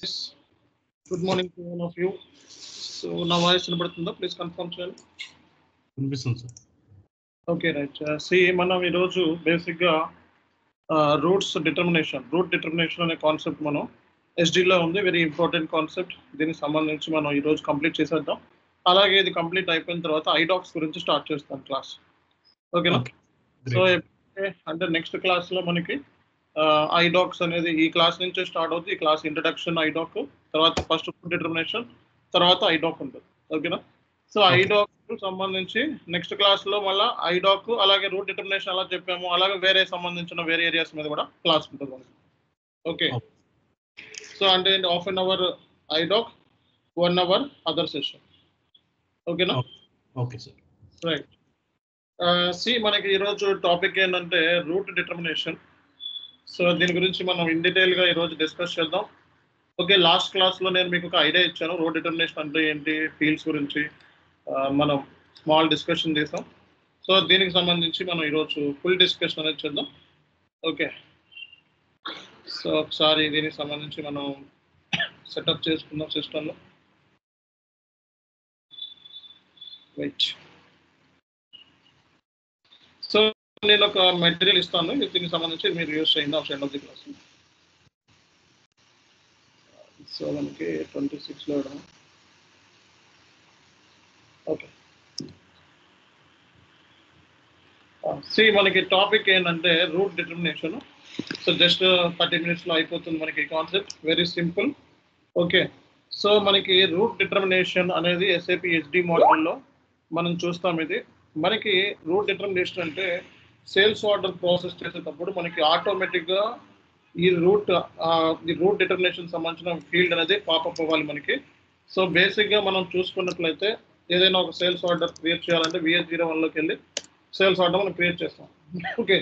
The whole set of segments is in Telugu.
Yes. Good morning to all of you. So now voice వినబడుతుందా? Please confirm చేయండి. వినిపిస్తుంది సార్. Okay right. మనం ఈరోజు బేసిక్గా రూట్ డిటర్మినేషన్ అనే కాన్సెప్ట్ మనం ఎస్డీలో ఉంది. Very important concept. దీనికి సంబంధించి మనం ఈరోజు కంప్లీట్ చేసేద్దాం. అలాగే ఇది కంప్లీట్ అయిపోయిన తర్వాత ఐడాక్స్ గురించి స్టార్ట్ చేస్తాం క్లాస్. ఓకేనా? సో అంటే నెక్స్ట్ క్లాస్లో మనకి ఐడాక్స్ అనేది ఈ క్లాస్ నుంచే స్టార్ట్ అవుతుంది. ఈ క్లాస్ ఇంట్రడక్షన్ ఐడాక్, తర్వాత ఫస్ట్ డిటర్మినేషన్, తర్వాత ఐడాక్ ఉంటుంది. ఓకేనా? సో ఐడాక్ సంబంధించి నెక్స్ట్ క్లాస్లో మళ్ళీ ఐడాక్ అలాగే రూట్ డిటర్మినేషన్ అలా చెప్పాము, అలాగే వేరే సంబంధించిన వేరే ఏరియాస్ మీద కూడా క్లాస్ ఉంటుంది. ఓకే, సో అంటే హాఫ్ అన్ అవర్ ఐడాక్, 1 hour అదర్ సెషన్. ఓకేనా? Okay sir. రైట్. మనకి ఈరోజు టాపిక్ ఏంటంటే రూట్ డిటర్మినేషన్. సో దీని గురించి మనం ఇన్ డీటెయిల్గా ఈరోజు డిస్కస్ చేద్దాం. ఓకే, లాస్ట్ క్లాస్లో నేను మీకు ఒక ఐడియా ఇచ్చాను, రూట్ డిటర్మినేషన్ అంటే ఏంటి, ఫీల్డ్స్ గురించి మనం స్మాల్ డిస్కషన్ చేసాం. సో దీనికి సంబంధించి మనం ఈరోజు ఫుల్ డిస్కషన్ అనేది చేద్దాం. ఓకే, సో ఒకసారి దీనికి సంబంధించి మనం సెటప్ చేసుకుందాం సిస్టంలో. వెయిట్. సో నేను ఒక మెటీరియల్ ఇస్తాను, దీనికి సంబంధించి మీరు యూజ్ చేయండి of end of the class. So మనకి 26లో ఓకే. మనకి టాపిక్ ఏంటంటే రూట్ డిటర్మినేషన్. సో జస్ట్ 30 minutesలో అయిపోతుంది మనకి concept, very simple. Okay, so మనకి రూట్ డిటర్మినేషన్ అనేది SAP SD మోడల్లో మనం చూస్తాం. ఇది మనకి రూట్ డిటర్మినేషన్ అంటే సేల్స్ ఆర్డర్ ప్రాసెస్ చేసేటప్పుడు మనకి ఆటోమేటిక్గా ఈ రూట్ డిటర్మినేషన్ సంబంధించిన ఫీల్డ్ అనేది పాపప్ అవ్వాలి మనకి. సో బేసిక్గా మనం చూసుకున్నట్లయితే ఏదైనా ఒక సేల్స్ ఆర్డర్ క్రియేట్ చేయాలంటే VS01లోకి వెళ్ళి సేల్స్ ఆర్డర్ మనం క్రియేట్ చేస్తాం. ఓకే,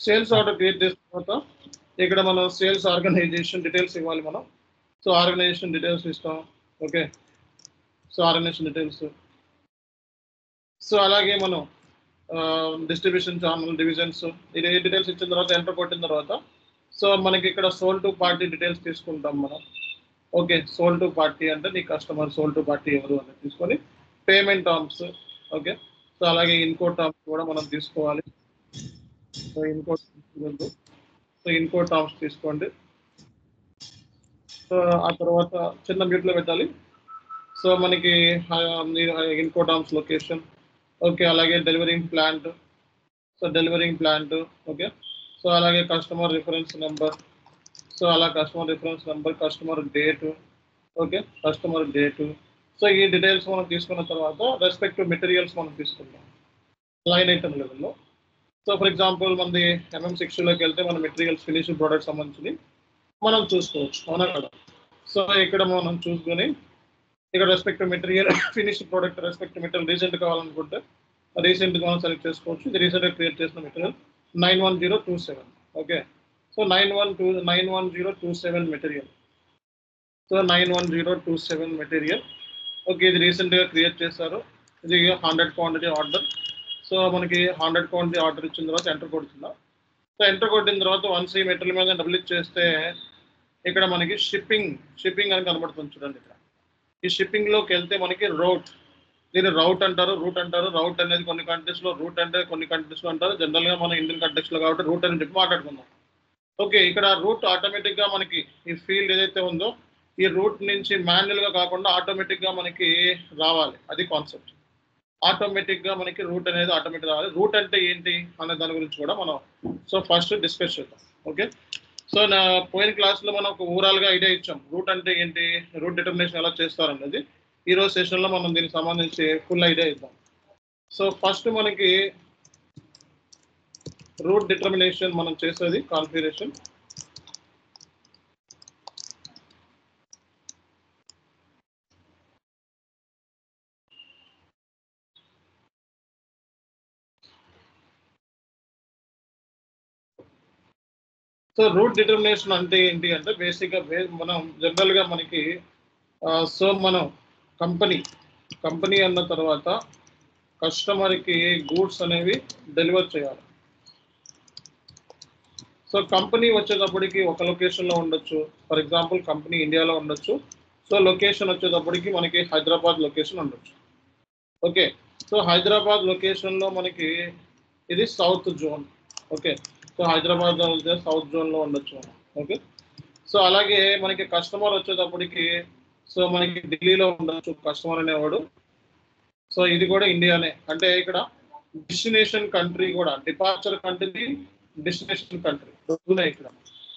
సేల్స్ ఆర్డర్ క్రియేట్ చేసిన తర్వాత ఇక్కడ మనం సేల్స్ ఆర్గనైజేషన్ డీటెయిల్స్ ఇవ్వాలి మనం. సో ఆర్గనైజేషన్ డీటెయిల్స్ ఇస్తాం. Okay, so organization details. So అలాగే మనం డిస్ట్రిబ్యూషన్ ఛానల్ డివిజన్స్ ఇది డీటెయిల్స్ ఇచ్చిన తర్వాత ఎంటర్ కొట్టిన తర్వాత సో మనకి ఇక్కడ సోల్ టు పార్టీ డీటెయిల్స్ తీసుకుంటాం మనం. ఓకే, సోల్ టు పార్టీ అంటే నీ కస్టమర్ సోల్ టు పార్టీ ఎవరు అనేది తీసుకొని పేమెంట్ టర్మ్స్. ఓకే, సో అలాగే ఇన్కోడ్ టర్మ్స్ కూడా మనం తీసుకోవాలి. సో ఇన్కోడ్ టర్మ్స్ తీసుకోండి. సో ఆ తర్వాత చిన్న మ్యూట్లో పెట్టాలి. సో మనకి ఇన్కోడ్ టర్మ్స్ లొకేషన్. ఓకే, అలాగే delivering plant. So delivering plant. Okay, so అలాగే కస్టమర్ రిఫరెన్స్ నెంబర్. సో అలా customer reference number, customer date. Okay, customer date. So ఈ డీటెయిల్స్ మనం తీసుకున్న తర్వాత రెస్పెక్టివ్ మెటీరియల్స్ మనం తీసుకుంటాం లైన్ ఐటమ్ లెవెల్లో. సో ఫర్ ఎగ్జాంపుల్ మనది MM60లోకి వెళ్తే మన మెటీరియల్స్ ఫినిష్డ్ ప్రోడక్ట్ సంబంధించి మనం చూసుకోవచ్చు, అవునా కదా? సో ఇక్కడ మనం చూసుకొని ఇక్కడ respective material finished product respective material recent కావాలనుకుంటే రీసెంట్గా మనం సెలెక్ట్ చేసుకోవచ్చు. ఇది రీసెంట్గా క్రియేట్ చేసిన material 91027. Okay, so 91027 material. So 91027 material. Okay, ఇది రీసెంట్గా క్రియేట్ చేశారు. ఇది 100 క్వాంటిటీ ఆర్డర్. సో మనకి 100 క్వాంటిటీ ఆర్డర్ ఇచ్చిన తర్వాత ఎంటర్ కొడుతుందా. సో ఎంటర్ కొట్టిన తర్వాత వన్స్ ఈ మెటీరియల్ మీద డబుల్ చేస్తే ఇక్కడ మనకి షిప్పింగ్ అని కనబడుతుంది చూడండి. ఇక్కడ ఈ షిప్పింగ్లోకి వెళ్తే మనకి దీన్ని రౌట్ అంటారు, రూట్ అంటారు. రౌట్ అనేది కొన్ని కంట్రీస్లో, రూట్ అంటే కొన్ని కంట్రీస్లో అంటారు. జనరల్గా మన ఇండియన్ కంట్రీస్లో కాబట్టి రూట్ అని చెప్పి మాట్లాడుకుందాం. ఓకే, ఇక్కడ రూట్ ఆటోమేటిక్గా మనకి ఈ ఫీల్డ్ ఏదైతే ఉందో ఈ రూట్ నుంచి మాన్యువల్గా కాకుండా ఆటోమేటిక్గా మనకి రావాలి. అది కాన్సెప్ట్. ఆటోమేటిక్గా మనకి రూట్ అనేది ఆటోమేటిక్ రావాలి. రూట్ అంటే ఏంటి అనే దాని గురించి కూడా మనం సో ఫస్ట్ డిస్కస్ చేద్దాం. ఓకే, సో నా పోయిన క్లాస్లో మనం ఒక ఓవరాల్గా ఐడియా ఇచ్చాం రూట్ అంటే ఏంటి, రూట్ డిటర్మినేషన్ ఎలా చేస్తారనేది. ఈరోజు సెషన్లో మనం దీనికి సంబంధించి ఫుల్ ఐడియా ఇద్దాం. సో ఫస్ట్ మనకి రూట్ డిటర్మినేషన్ మనం చేసేది కాన్ఫిగరేషన్. సో రూట్ డిటర్మినేషన్ అంటే ఏంటి అంటే బేసిక్గా మనం జనరల్గా మనకి సో మనం కంపెనీ అన్న తర్వాత కస్టమర్కి గూడ్స్ అనేవి డెలివర్ చేయాలి. సో కంపెనీ వచ్చేటప్పటికి ఒక లొకేషన్లో ఉండొచ్చు. ఫర్ ఎగ్జాంపుల్ కంపెనీ ఇండియాలో ఉండొచ్చు. సో లొకేషన్ వచ్చేటప్పటికి మనకి హైదరాబాద్ లొకేషన్ ఉండొచ్చు. ఓకే, సో హైదరాబాద్ లొకేషన్లో మనకి ఇది south zone. Okay, so Hyderabad south జోన్లో ఉండొచ్చు మనం. ఓకే, సో అలాగే మనకి కస్టమర్ వచ్చేటప్పటికి సో మనకి ఢిల్లీలో ఉండొచ్చు కస్టమర్ అనేవాడు. సో ఇది కూడా ఇండియానే, అంటే ఇక్కడ డెస్టినేషన్ కంట్రీ కూడా, డిపార్చర్ కంట్రీ డెస్టినేషన్ కంట్రీ ఉన్నాయి ఇక్కడ.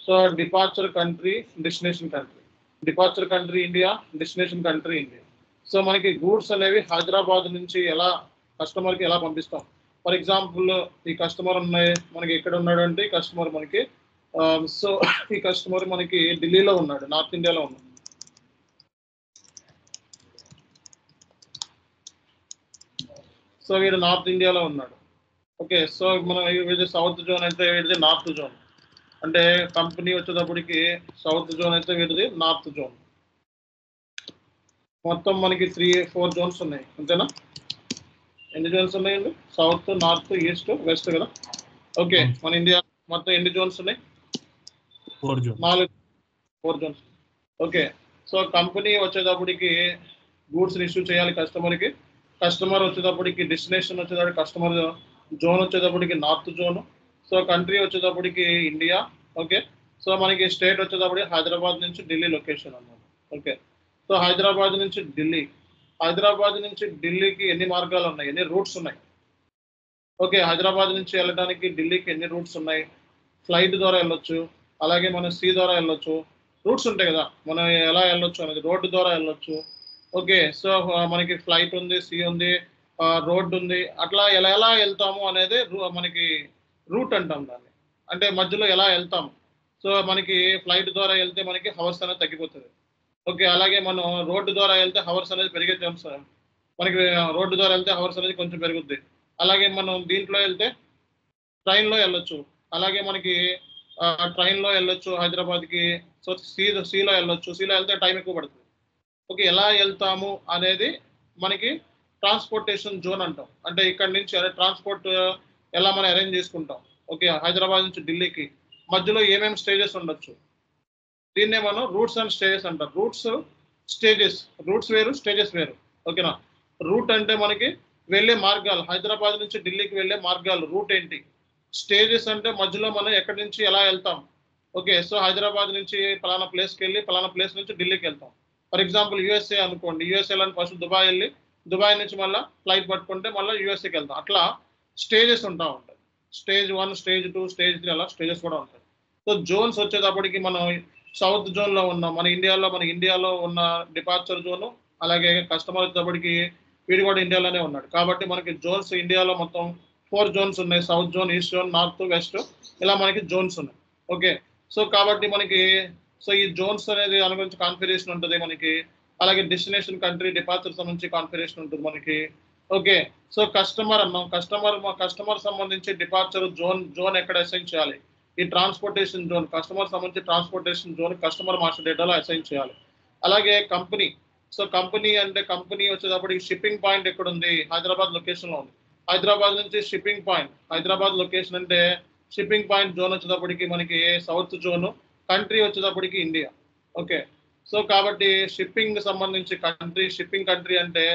So departure country destination country, departure country India, destination country India. So మనకి గూడ్స్ అనేవి హైదరాబాద్ నుంచి ఎలా కస్టమర్కి ఎలా పంపిస్తాం. ఫర్ ఎగ్జాంపుల్ ఈ కస్టమర్ ఉన్నాయి మనకి, ఎక్కడ ఉన్నాడు అంటే ఈ కస్టమర్ మనకి సో ఈ కస్టమర్ మనకి ఢిల్లీలో ఉన్నాడు, నార్త్ ఇండియాలో ఉన్నాడు. సో వీడు నార్త్ ఇండియాలో ఉన్నాడు. ఓకే, సో మనం ఇది సౌత్ జోన్ అయితే వీడిది నార్త్ జోన్, అంటే కంపెనీ వచ్చేటప్పటికి సౌత్ జోన్ అయితే వీడిది నార్త్ జోన్. మొత్తం మనకి 3-4 జోన్స్ ఉన్నాయి అంతేనా? ఎన్ని జోన్స్ ఉన్నాయండి? సౌత్, నార్త్, ఈస్ట్, వెస్ట్ కదా. ఓకే, మన ఇండియా మొత్తం ఎన్ని జోన్స్ ఉన్నాయి? 4 జోన్స్. ఓకే, సో కంపెనీ వచ్చేటప్పటికి గూడ్స్ ఇష్యూ చేయాలి కస్టమర్కి. కస్టమర్ వచ్చేటప్పటికి డెస్టినేషన్ వచ్చేటప్పటికి కస్టమర్ జోన్ వచ్చేటప్పటికి నార్త్ జోన్. సో కంట్రీ వచ్చేటప్పటికి ఇండియా. ఓకే, సో మనకి స్టేట్ వచ్చేటప్పటికి హైదరాబాద్ నుంచి ఢిల్లీ లొకేషన్ అన్నమాట. ఓకే, సో హైదరాబాద్ నుంచి ఢిల్లీ, హైదరాబాద్ నుంచి ఢిల్లీకి ఎన్ని మార్గాలు ఉన్నాయి, ఎన్ని రూట్స్ ఉన్నాయి? ఓకే, హైదరాబాద్ నుంచి వెళ్ళడానికి ఢిల్లీకి ఎన్ని రూట్స్ ఉన్నాయి? ఫ్లైట్ ద్వారా వెళ్ళొచ్చు, అలాగే మనం సీ ద్వారా వెళ్ళొచ్చు. రూట్స్ ఉంటాయి కదా, మనం ఎలా వెళ్ళొచ్చు అనేది, రోడ్డు ద్వారా వెళ్ళొచ్చు. ఓకే, సో మనకి ఫ్లైట్ ఉంది, సీ ఉంది, రోడ్డు ఉంది. అట్లా ఎలా ఎలా వెళ్తాము అనేది మనకి రూట్ అంటాం దాన్ని, అంటే మధ్యలో ఎలా వెళ్తాము. సో మనకి ఫ్లైట్ ద్వారా వెళ్తే మనకి హవర్స్ అనేది తగ్గిపోతుంది. ఓకే, అలాగే మనం రోడ్డు ద్వారా వెళ్తే హవర్స్ అనేది పెరిగే ఛాన్స్, మనకి రోడ్డు ద్వారా వెళ్తే హవర్స్ అనేది కొంచెం పెరుగుద్ది. అలాగే మనం దీంట్లో వెళ్తే ట్రైన్లో వెళ్ళొచ్చు, అలాగే మనకి ట్రైన్లో వెళ్ళొచ్చు హైదరాబాద్కి. సో సీలో వెళ్ళొచ్చు, సీలో వెళ్తే టైం ఎక్కువ పడుతుంది. ఓకే, ఎలా వెళ్తాము అనేది మనకి ట్రాన్స్పోర్టేషన్ జోన్ అంటాం, అంటే ఇక్కడ నుంచి ట్రాన్స్పోర్ట్ ఎలా మనం అరేంజ్ చేసుకుంటాం. ఓకే, హైదరాబాద్ నుంచి ఢిల్లీకి మధ్యలో ఏమేమి స్టేజెస్ ఉండొచ్చు, దీన్నే మనం రూట్స్ అండ్ స్టేజెస్ అంటాం. రూట్స్, స్టేజెస్, రూట్స్ వేరు, స్టేజెస్ వేరు. ఓకేనా? రూట్ అంటే మనకి వెళ్ళే మార్గాలు, హైదరాబాద్ నుంచి ఢిల్లీకి వెళ్ళే మార్గాలు రూట్ ఏంటి. స్టేజెస్ అంటే మధ్యలో మనం ఎక్కడి నుంచి ఎలా వెళ్తాం. ఓకే, సో హైదరాబాద్ నుంచి పలానా ప్లేస్కి వెళ్ళి పలానా ప్లేస్ నుంచి ఢిల్లీకి వెళ్తాం. ఫర్ ఎగ్జాంపుల్ యూఎస్ఏ అనుకోండి, యూఎస్ఏలో ఫస్ట్ దుబాయ్ వెళ్ళి దుబాయ్ నుంచి మళ్ళీ ఫ్లైట్ పట్టుకుంటే మళ్ళీ యూఎస్ఏకి వెళ్తాం. అట్లా స్టేజెస్ ఉంటా ఉంటాయి. స్టేజ్ 1, స్టేజ్ 2, స్టేజ్ 3 అలా స్టేజెస్ కూడా ఉంటాయి. సో జోన్స్ వచ్చేటప్పటికి మనం సౌత్ జోన్లో ఉన్నాం, మన ఇండియాలో ఉన్న డిపార్చర్ జోను, అలాగే కస్టమర్ వచ్చేటప్పటికి వీడు కూడా ఇండియాలోనే ఉన్నాడు. కాబట్టి మనకి జోన్స్ ఇండియాలో మొత్తం 4 జోన్స్ ఉన్నాయి. South zone, east zone, north, west, ఇలా మనకి జోన్స్ ఉన్నాయి. ఓకే, సో కాబట్టి మనకి సో ఈ జోన్స్ అనేది దాని గురించి కాన్ఫిగరేషన్ ఉంటుంది మనకి. అలాగే డెస్టినేషన్ కంట్రీ, డిపార్చర్ సంబంధించి కాన్ఫిగరేషన్ ఉంటుంది మనకి. ఓకే, సో కస్టమర్ అన్నాం, కస్టమర్ సంబంధించి డిపార్చర్ జోన్ ఎక్కడ అసైన్ చేయాలి, ఈ ట్రాన్స్పోర్టేషన్ జోన్, కస్టమర్ సంబంధించి ట్రాన్స్పోర్టేషన్ జోన్ కస్టమర్ మాస్టర్ డేటాలో అసైన్ చేయాలి. అలాగే కంపెనీ, సో కంపెనీ అంటే కంపెనీ వచ్చేటప్పటికి షిప్పింగ్ పాయింట్ ఎక్కడ ఉంది, హైదరాబాద్ లొకేషన్లో ఉంది. హైదరాబాద్ నుంచి షిప్పింగ్ పాయింట్, హైదరాబాద్ లొకేషన్ అంటే షిప్పింగ్ పాయింట్ జోన్ వచ్చేటప్పటికి మనకి సౌత్ జోను, కంట్రీ వచ్చేటప్పటికి ఇండియా. ఓకే, సో కాబట్టి షిప్పింగ్ సంబంధించి కంట్రీ, షిప్పింగ్ కంట్రీ అంటే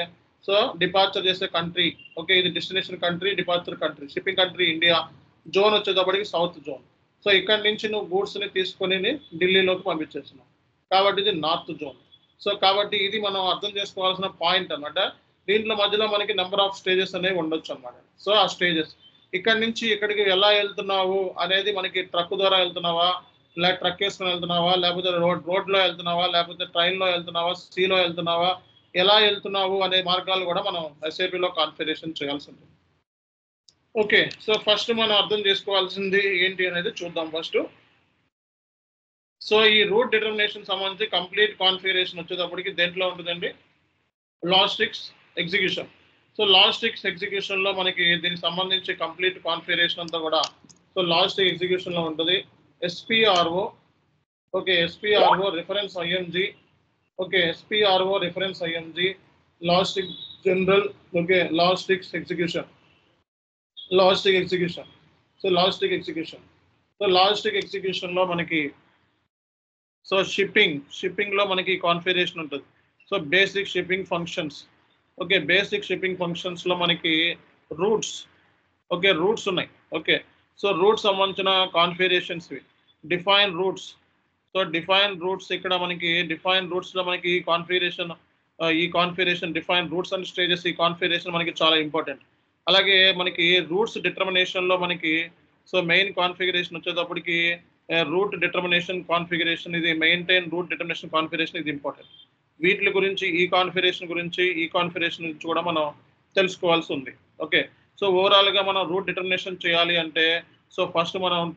సో డిపార్చర్ చేసే కంట్రీ. ఓకే, ఇది destination country, departure country, shipping country India, zone వచ్చేటప్పటికి సౌత్ జోన్. సో ఇక్కడ నుంచి నువ్వు గూడ్స్ని తీసుకొని ఢిల్లీలోకి పంపించేస్తున్నావు, కాబట్టి ఇది నార్త్ జోన్. సో కాబట్టి ఇది మనం అర్థం చేసుకోవాల్సిన పాయింట్ అన్నమాట. దీంట్లో మధ్యలో మనకి నెంబర్ ఆఫ్ స్టేజెస్ అనేవి ఉండొచ్చు అన్నమాట. సో ఆ స్టేజెస్ ఇక్కడ నుంచి ఇక్కడికి ఎలా వెళ్తున్నావు అనేది మనకి ట్రక్ ద్వారా వెళ్తున్నావా, లేదా ట్రక్ వేసుకొని వెళ్తున్నావా, లేకపోతే రోడ్లో వెళ్తున్నావా, లేకపోతే ట్రైన్లో వెళ్తున్నావా, సీలో వెళ్తున్నావా, ఎలా వెళ్తున్నావు అనే మార్గాలు కూడా మనం ఎస్ఏపిలో కాన్ఫిగరేషన్ చేయాల్సి ఉంటుంది. ఓకే, సో ఫస్ట్ మనం అర్థం చేసుకోవాల్సింది ఏంటి అనేది చూద్దాం ఫస్ట్. సో ఈ రూట్ డిటర్మినేషన్ సంబంధించి కంప్లీట్ కాన్ఫిగరేషన్ వచ్చేటప్పటికి దేంట్లో ఉంటుందండి, లాజిస్టిక్స్ ఎగ్జిక్యూషన్. సో లాజిస్టిక్స్ ఎగ్జిక్యూషన్లో మనకి దీనికి సంబంధించి కంప్లీట్ కాన్ఫిగరేషన్ అంతా కూడా సో లాజిస్టిక్ ఎగ్జిక్యూషన్లో ఉంటుంది. SPRO, okay, SPRO reference IMG, okay, SPRO reference IMG, logistic general, okay, logistics execution, logistic execution. So logistic execution so logistic execution లో మనకి సో షిప్పింగ్ లో మనకి కాన్ఫిగరేషన్ ఉంటుంది. So basic shipping functions. Okay, basic shipping functions లో మనకి రూట్స్, ఓకే రూట్స్ ఉన్నాయి. ఓకే, సో రూట్స్ సంబంధించిన configurations define roots. So define roots ఇక్కడ మనకి డిఫైన్ రూట్స్ లో మనకి ఈ configuration define roots and stages ఈ కాన్ఫిగరేషన్ మనకి చాలా ఇంపార్టెంట్. అలాగే మనకి రూట్స్ డిటర్మినేషన్ లో మనకి సో మెయిన్ కాన్ఫిగరేషన్ వచ్చేటప్పటికి రూట్ డిటర్మినేషన్ కాన్ఫిగరేషన్, ఇది మెయింటైన్ రూట్ డిటర్మినేషన్ కాన్ఫిగరేషన్, ఇది ఇంపార్టెంట్. వీటి గురించి ఈ కాన్ఫిగరేషన్ గురించి కూడా మనం తెలుసుకోవాల్సి ఉంది. ఓకే, సో ఓవరాల్ గా మనం రూట్ డిటర్మినేషన్ చేయాలి అంటే సో ఫస్ట్ మనం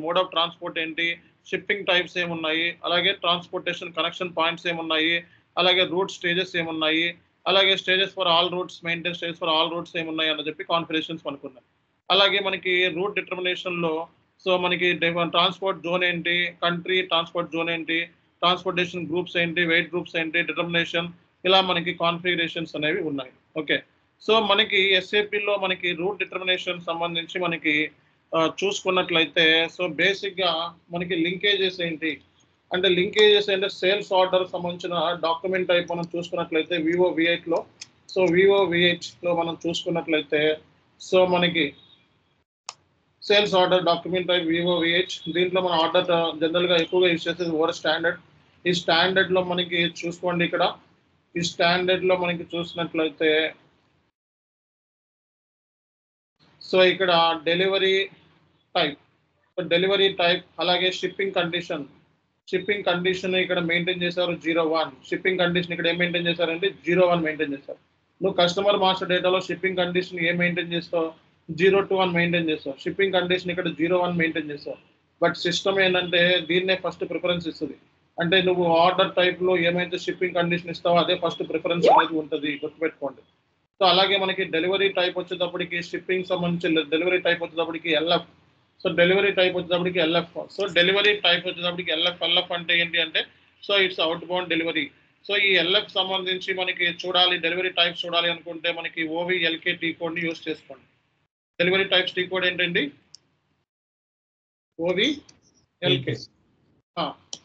మోడ్ ఆఫ్ ట్రాన్స్పోర్ట్ ఏంటి, షిప్పింగ్ టైప్స్ ఏమున్నాయి, అలాగే ట్రాన్స్పోర్టేషన్ కనెక్షన్ పాయింట్స్ ఏమున్నాయి, అలాగే రూట్ స్టేజెస్ ఏమున్నాయి, అలాగే stages for all roots, maintain stages for all roots ఏమున్నాయి అని చెప్పి కాన్ఫిగరేషన్స్ అనుకున్నాం. అలాగే మనకి రూట్ డిటర్మినేషన్ లో సో మనకి ట్రాన్స్పోర్ట్ జోన్ ఏంటి, కంట్రీ ట్రాన్స్పోర్ట్ జోన్ ఏంటి, ట్రాన్స్పోర్టేషన్ గ్రూప్స్ ఏంటి, వెయిట్ గ్రూప్స్ ఏంటి, డిటర్మినేషన్, ఇలా మనకి కాన్ఫిగరేషన్స్ అనేవి ఉన్నాయి. ఓకే, సో మనకి ఎస్ఏపిలో మనకి రూట్ డిటర్మినేషన్ సంబంధించి మనకి చూసుకున్నట్లయితే సో బేసిక్ గా మనకి లింకేజెస్ ఏంటి అంటే సేల్స్ ఆర్డర్ సంబంధించిన డాక్యుమెంట్ టైప్ మనం చూసుకున్నట్లయితే VOV8 లో, సో VOV8 లో మనం చూసుకున్నట్లయితే సో మనకి sales order document type VOV8, దీంట్లో మన ఆర్డర్ జనరల్ గా ఎక్కువగా యూజ్ చేసేది ఓవర్ స్టాండర్డ్. ఈ స్టాండర్డ్ లో మనకి చూసుకోండి, ఇక్కడ ఈ స్టాండర్డ్ లో మనకి చూసినట్లయితే సో ఇక్కడ డెలివరీ టైప్ అలాగే షిప్పింగ్ కండిషన్ ఇక్కడ మెయింటైన్ చేశారు 01. షిప్పింగ్ కండిషన్ ఇక్కడ ఏం మెయింటైన్ చేశారంటే 01 మెయింటైన్ చేశారు. నువ్వు కస్టమర్ మాస్టర్ డేటాలో షిప్పింగ్ కండిషన్ ఏం మెయింటైన్ చేస్తావు, 021 మెయింటైన్ చేస్తావు. షిప్పింగ్ కండిషన్ ఇక్కడ 01 మెయింటైన్ చేస్తావు. బట్ సిస్టమ్ ఏంటంటే దీన్నే ఫస్ట్ ప్రిఫరెన్స్ ఇస్తుంది. అంటే నువ్వు ఆర్డర్ టైప్ లో ఏమైతే షిప్పింగ్ కండిషన్ ఇస్తావో అదే ఫస్ట్ ప్రిఫరెన్స్ అనేది ఉంటుంది, గుర్తుపెట్టుకోండి. సో అలాగే మనకి డెలివరీ టైప్ వచ్చేటప్పటికి షిప్పింగ్ సంబంధించి డెలివరీ టైప్ వచ్చేటప్పటికి LF. సో డెలివరీ టైప్ వచ్చేటప్పటికి LF. సో డెలివరీ టైప్ వచ్చేటప్పటికి LF అంటే ఏంటి అంటే so it's out bound delivery. So ఈ LF సంబంధించి మనకి చూడాలి, డెలివరీ టైప్స్ చూడాలి అనుకుంటే మనకి OVLK టీ కోడ్ ని యూస్ చేసుకోండి. డెలివరీ టైప్స్ టీ కోడ్ ఏంటండి, OVLK.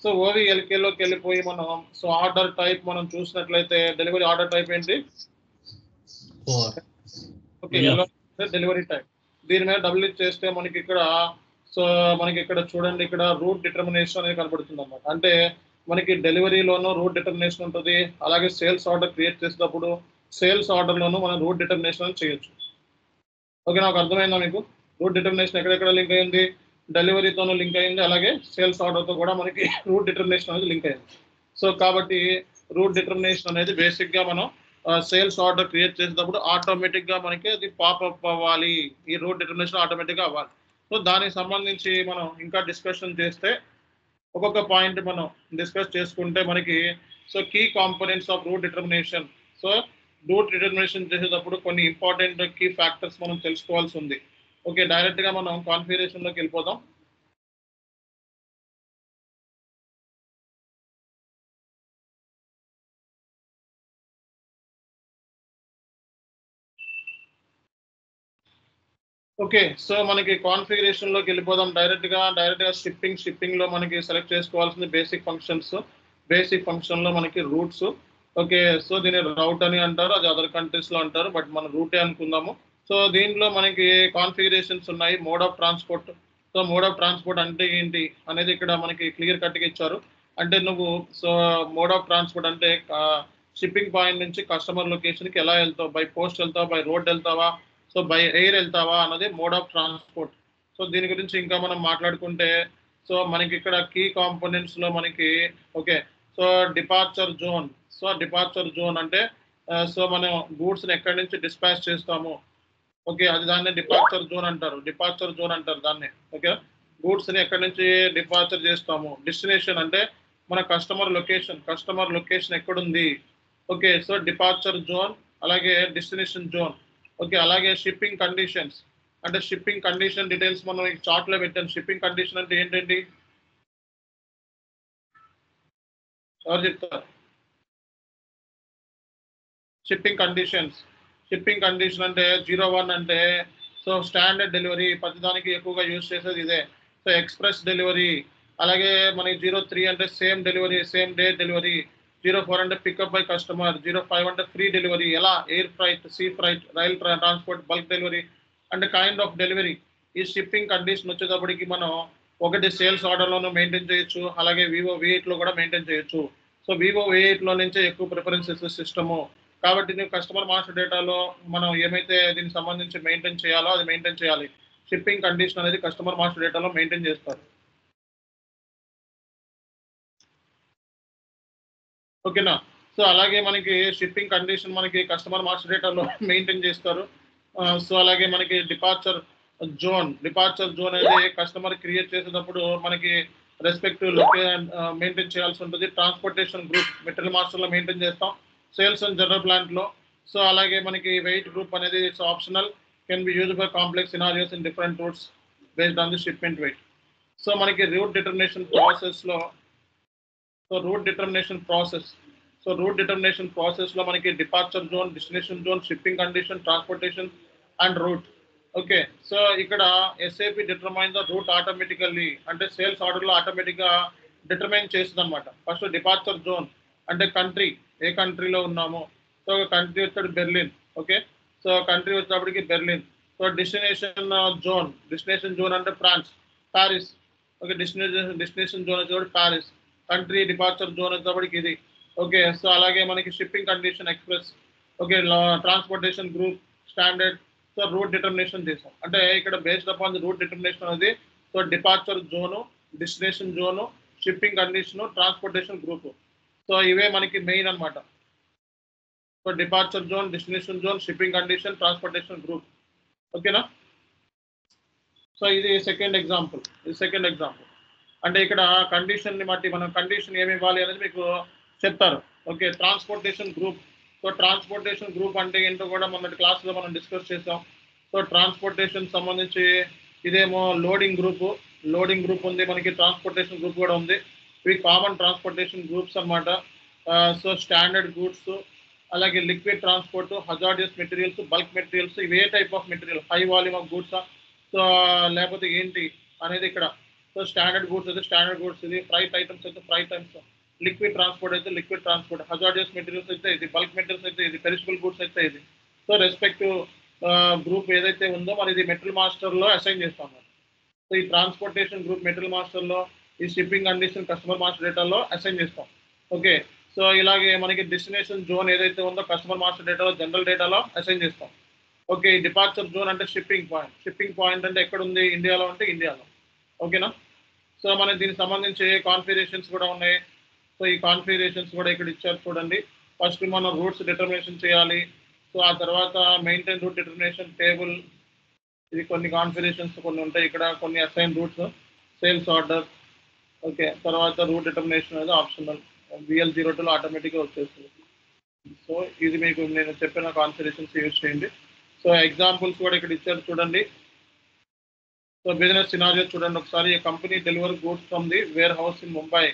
సో OVLK లోకి వెళ్ళిపోయి మనం సో ఆర్డర్ టైప్ మనం చూసినట్లయితే డెలివరీ ఆర్డర్ టైప్ ఏంటి, ఓకే డెలివరీ టైప్. దీని మీద డబుల్ క్లిక్ చేస్తే మనకి ఇక్కడ సో మనకి ఇక్కడ చూడండి, ఇక్కడ రూట్ డిటర్మినేషన్ అనేది కనబడుతుంది అన్నమాట. అంటే మనకి డెలివరీలోనూ రూట్ డిటర్మినేషన్ ఉంటుంది, అలాగే సేల్స్ ఆర్డర్ క్రియేట్ చేసేటప్పుడు సేల్స్ ఆర్డర్లోనూ మనం రూట్ డిటర్మినేషన్ చేయొచ్చు. ఓకే, నాకు అర్థమైందా మీకు? రూట్ డిటర్మినేషన్ ఎక్కడెక్కడ లింక్ అయింది, డెలివరీతోనూ లింక్ అయింది, అలాగే సేల్స్ ఆర్డర్తో కూడా మనకి రూట్ డిటర్మినేషన్ అనేది లింక్ అయింది. సో కాబట్టి రూట్ డిటర్మినేషన్ అనేది బేసిక్గా మనం సేల్స్ ఆర్డర్ క్రియేట్ చేసేటప్పుడు ఆటోమేటిక్గా మనకి అది పాపప్ అవ్వాలి, ఈ రూట్ డిటర్మినేషన్ ఆటోమేటిక్గా అవ్వాలి. సో దానికి సంబంధించి మనం ఇంకా డిస్కషన్ చేస్తే ఒక్కొక్క పాయింట్ మనం డిస్కస్ చేసుకుంటే మనకి so key components of route determination. So route determination చేసేటప్పుడు కొన్ని ఇంపార్టెంట్ కీ ఫ్యాక్టర్స్ మనం తెలుసుకోవాల్సి ఉంది. ఓకే, డైరెక్ట్గా మనం కాన్ఫిగరేషన్లోకి వెళ్ళిపోదాం. ఓకే, సో మనకి కాన్ఫిగరేషన్ లోకి వెళ్ళిపోదాం డైరెక్ట్ గా షిప్పింగ్ లో మనకి సెలెక్ట్ చేసుకోవాల్సింది బేసిక్ ఫంక్షన్ లో మనకి రూట్స్. ఓకే, సో దీన్ని రౌట్ అని అంటారు, అది అదర్ కంట్రీస్ లో అంటారు, బట్ మనం రూటే అనుకుందాము. సో దీంట్లో మనకి కాన్ఫిగరేషన్స్ ఉన్నాయి. Mode of transport. So mode of transport అంటే ఏంటి అనేది ఇక్కడ మనకి క్లియర్ కట్గా ఇచ్చారు. అంటే నువ్వు సో మోడ్ ఆఫ్ ట్రాన్స్పోర్ట్ అంటే షిప్పింగ్ పాయింట్ నుంచి కస్టమర్ లొకేషన్కి ఎలా వెళ్తావు, బై పోస్ట్ వెళ్తావా, బై రోడ్ వెళ్తావా, సో బై ఎయిర్ వెళ్తావా అన్నది మోడ్ ఆఫ్ ట్రాన్స్పోర్ట్. సో దీని గురించి ఇంకా మనం మాట్లాడుకుంటే సో మనకి ఇక్కడ కీ కాంపోనెంట్స్ లో మనకి ఓకే సో డిపార్చర్ జోన్ అంటే సో మనం గూడ్స్ ని ఎక్కడి నుంచి డిస్పాచ్ చేస్తాము, ఓకే అది దాన్ని డిపార్చర్ జోన్ అంటారు దాన్ని. ఓకే, గూడ్స్ ని ఎక్కడి నుంచి డిపార్చర్ చేస్తాము. డెస్టినేషన్ అంటే మన కస్టమర్ లొకేషన్ ఎక్కడుంది. ఓకే, సో డిపార్చర్ జోన్ అలాగే డెస్టినేషన్ జోన్. ఓకే, అలాగే షిప్పింగ్ కండిషన్స్ అంటే షిప్పింగ్ కండిషన్ డీటెయిల్స్ మనం ఈ చార్ట్ లో పెట్టాం. షిప్పింగ్ కండిషన్ అంటే ఏంటండి, ఎవరు చెప్తారు? షిప్పింగ్ కండిషన్ అంటే 01 అంటే సో స్టాండర్డ్ డెలివరీ, ప్రతిదానికి ఎక్కువగా యూజ్ చేసేది ఇదే. సో ఎక్స్ప్రెస్ డెలివరీ, అలాగే మనకి 03 అంటే same delivery, same day delivery, 04 అంటే పికప్ బై కస్టమర్, 05 అంటే ఫ్రీ డెలివరీ. ఎలా air freight, sea freight, rail transport, bulk delivery అంటే కైండ్ ఆఫ్ డెలివరీ. ఈ షిప్పింగ్ కండిషన్ వచ్చేటప్పటికి మనం ఒకటి సేల్స్ ఆర్డర్లోనూ మెయింటైన్ చేయొచ్చు, అలాగే వివో V8లో కూడా మెయింటైన్ చేయొచ్చు. సో వివో V8లో నుంచే ఎక్కువ ప్రిఫరెన్స్ ఇచ్చే సిస్టము. కాబట్టి నువ్వు కస్టమర్ మాస్టర్ డేటాలో మనం ఏమైతే దీనికి సంబంధించి మెయింటైన్ చేయాలో అది మెయింటైన్ చేయాలి. షిప్పింగ్ కండిషన్ అనేది కస్టమర్ మాస్టర్ డేటాలో మెయింటైన్ చేస్తారు. ఓకేనా. సో అలాగే మనకి షిప్పింగ్ కండిషన్ మనకి కస్టమర్ మాస్టర్ డేటాలో మెయింటైన్ చేస్తారు. సో అలాగే మనకి డిపార్చర్ జోన్ అనేది కస్టమర్ క్రియేట్ చేసేటప్పుడు మనకి రెస్పెక్టివ్ మెయింటైన్ చేయాల్సి ఉంటుంది. ట్రాన్స్పోర్టేషన్ గ్రూప్ మెటీరియల్ మాస్టర్లో మెయింటైన్ చేస్తాం, సేల్స్ అండ్ జనరల్ ప్లాంట్లో. సో అలాగే మనకి వెయిట్ గ్రూప్ అనేది it's optional, can be used for complex scenarios in different routes based on the shipment wait. So మనకి రూట్ డిటర్మినేషన్ ప్రాసెస్లో రూట్ డిటర్మినేషన్ ప్రాసెస్లో మనకి departure zone, destination zone, shipping condition, transportation and route. Okay. So ఇక్కడ SAP determine the route automatically, అంటే సేల్స్ ఆర్డర్లో ఆటోమేటిక్గా డిటర్మైన్ చేస్తుంది అనమాట. ఫస్ట్ డిపార్చర్ జోన్ అంటే కంట్రీ, ఏ కంట్రీలో ఉన్నామో. సో కంట్రీ వచ్చాడు బెర్లిన్. ఓకే. సో కంట్రీ వచ్చేటప్పటికి బెర్లిన్. సో డెస్టినేషన్ జోన్ అంటే ప్యారిస్. ఓకే. డెస్టినేషన్ జోన్ వచ్చేటప్పుడు ప్యారిస్. కంట్రీ డిపార్చర్ జోన్ వచ్చేటప్పటికి ఇది. ఓకే. సో అలాగే మనకి shipping condition express. Okay. Transportation group, standard. So route determination చేసాం. అంటే ఇక్కడ based upon the route determination అనేది so departure zone, destination zone, shipping condition, transportation group. So ఇవే మనకి మెయిన్ అనమాట. So departure zone, destination zone, shipping condition, transportation group. ఓకేనా. సో ఇది సెకండ్ ఎగ్జాంపుల్. అంటే ఇక్కడ కండిషన్ని బట్టి మనం కండిషన్ ఏమి ఇవ్వాలి అనేది మీకు చెప్తారు. Okay. Transportation group. So transportation group అంటే ఏంటో కూడా మొన్నటి క్లాస్లో మనం డిస్కస్ చేసాం. సో ట్రాన్స్పోర్టేషన్ సంబంధించి ఇదేమో లోడింగ్ గ్రూప్ ఉంది, మనకి ట్రాన్స్పోర్టేషన్ గ్రూప్ కూడా ఉంది. ఇవి కామన్ ట్రాన్స్పోర్టేషన్ గ్రూప్స్ అన్నమాట. సో స్టాండర్డ్ గూడ్స్, అలాగే liquid transport, hazardous materials, bulk materials, ఇవే type of material, high volume of గూడ్సా సో లేకపోతే ఏంటి అనేది ఇక్కడ. సో స్టాండర్డ్ గూడ్స్ అయితే స్టాండర్డ్ గూడ్స్ ఇది, ఫ్రైట్ ఐటమ్స్ అయితే ఫ్రైట్ ఐటమ్స్, లిక్విడ్ ట్రాన్స్పోర్ట్ అయితే లిక్విడ్ ట్రాన్స్పోర్ట్, హజార్డియస్ మెటీరియల్స్ అయితే ఇది, బల్క్ మెటీరియల్స్ అయితే ఇది, పెరిషబుల్ గూడ్స్ అయితే ఇది. సో రెస్పెక్టివ్ గ్రూప్ ఏదైతే ఉందో మరి ఇది మెటీరియల్ మాస్టర్లో అసైన్ చేస్తాం. సో ఈ ట్రాన్స్పోర్టేషన్ గ్రూప్ మెటీరియల్ మాస్టర్లో, ఈ షిప్పింగ్ కండిషన్ కస్టమర్ మాస్టర్ డేటాలో అసైన్ చేస్తాం. ఓకే. సో ఇలాగే మనకి డెస్టినేషన్ జోన్ ఏదైతే ఉందో కస్టమర్ మాస్టర్ డేటాలో, జనరల్ డేటాలో అసైన్ చేస్తాం. ఓకే. డిపార్చర్ జోన్ అంటే షిప్పింగ్ పాయింట్ అంటే ఎక్కడ ఉంది, ఇండియాలో అంటే ఇండియాలో. ఓకేనా. సో మనకి దీనికి సంబంధించి కాన్ఫిగరేషన్స్ కూడా ఉన్నాయి. సో ఈ కాన్ఫిగరేషన్స్ కూడా ఇక్కడ ఇచ్చారు చూడండి. ఫస్ట్ మనం రూట్స్ డిటర్మినేషన్ చేయాలి. సో ఆ తర్వాత మెయింటైన్ రూట్ డిటర్మినేషన్ టేబుల్, ఇది కొన్ని కాన్ఫిగరేషన్స్ కొన్ని ఉంటాయి ఇక్కడ, కొన్ని assign routes, sales order. Okay. తర్వాత రూట్ డిటర్మినేషన్ అనేది ఆప్షనల్, VL02లో ఆటోమేటిక్గా వచ్చేస్తుంది. సో ఇది మీకు నేను చెప్పిన కాన్ఫిగరేషన్స్ యూజ్ చేయండి. సో ఎగ్జాంపుల్స్ కూడా ఇక్కడ ఇచ్చారు చూడండి. సో బిజినెస్ సినారియో చూడండి ఒకసారి. A company deliver goods from the warehouse in Mumbai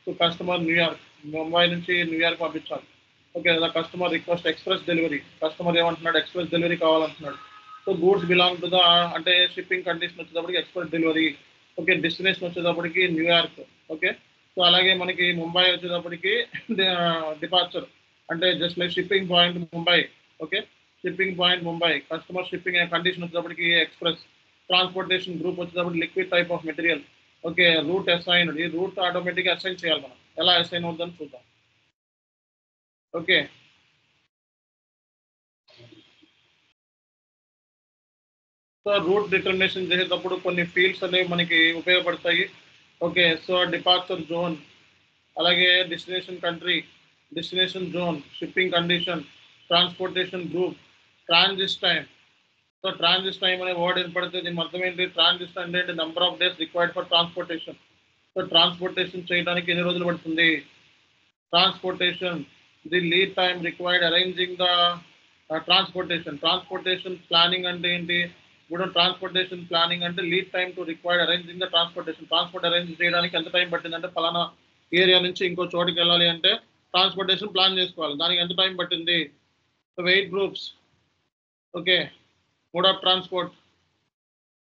to customer New York. Mumbai నుంచి న్యూయార్క్ పంపించాలి. Okay. The customer request express delivery. Customer ఏమంటున్నాడు, ఎక్స్ప్రెస్ డెలివరీ కావాలంటున్నాడు. So goods belong to the, అంటే షిప్పింగ్ కండిషన్ వచ్చేటప్పటికి ఎక్స్ప్రెస్ డెలివరీ. ఓకే. డెస్టినేషన్ వచ్చేటప్పటికి న్యూయార్క్. ఓకే. సో అలాగే మనకి ముంబై వచ్చేటప్పటికి డిపార్చర్, అంటే just like shipping point Mumbai. Okay. Shipping point Mumbai, customer shipping condition వచ్చేటప్పటికి ఎక్స్ప్రెస్. ట్రాన్స్పోర్టేషన్ గ్రూప్ వచ్చేటప్పుడు liquid type of material. Okay. Route assign, ఈ రూట్ ఆటోమేటిక్గా అసైన్ చేయాలి మనం. ఎలా అసైన్ అవుతుందని చూద్దాం. ఓకే. సో రూట్ డిటర్మినేషన్ చేసేటప్పుడు కొన్ని ఫీల్డ్స్ అనేవి మనకి ఉపయోగపడతాయి. ఓకే. సో డిపార్చర్ జోన్, అలాగే destination country, destination zone, shipping condition, transportation group, transit time. So transit time అనే వర్డ్ ఏర్పడితే దీని అర్థం ఏంటి, ట్రాన్సిట్ అంటే number of days required for transportation. So transportation చేయడానికి ఎన్ని రోజులు పడుతుంది. Transportation, the lead time required arranging the transportation planning అంటే ఏంటి. ఇప్పుడు ట్రాన్స్పోర్టేషన్ ప్లానింగ్ అంటే lead time to required arranging the transport arrange చేయడానికి ఎంత టైం పట్టిందంటే ఫలానా ఏరియా నుంచి ఇంకో చోటికి వెళ్ళాలి అంటే ట్రాన్స్పోర్టేషన్ ప్లాన్ చేసుకోవాలి, దానికి ఎంత టైం పట్టింది. Weight groups. Okay. Mode of transport,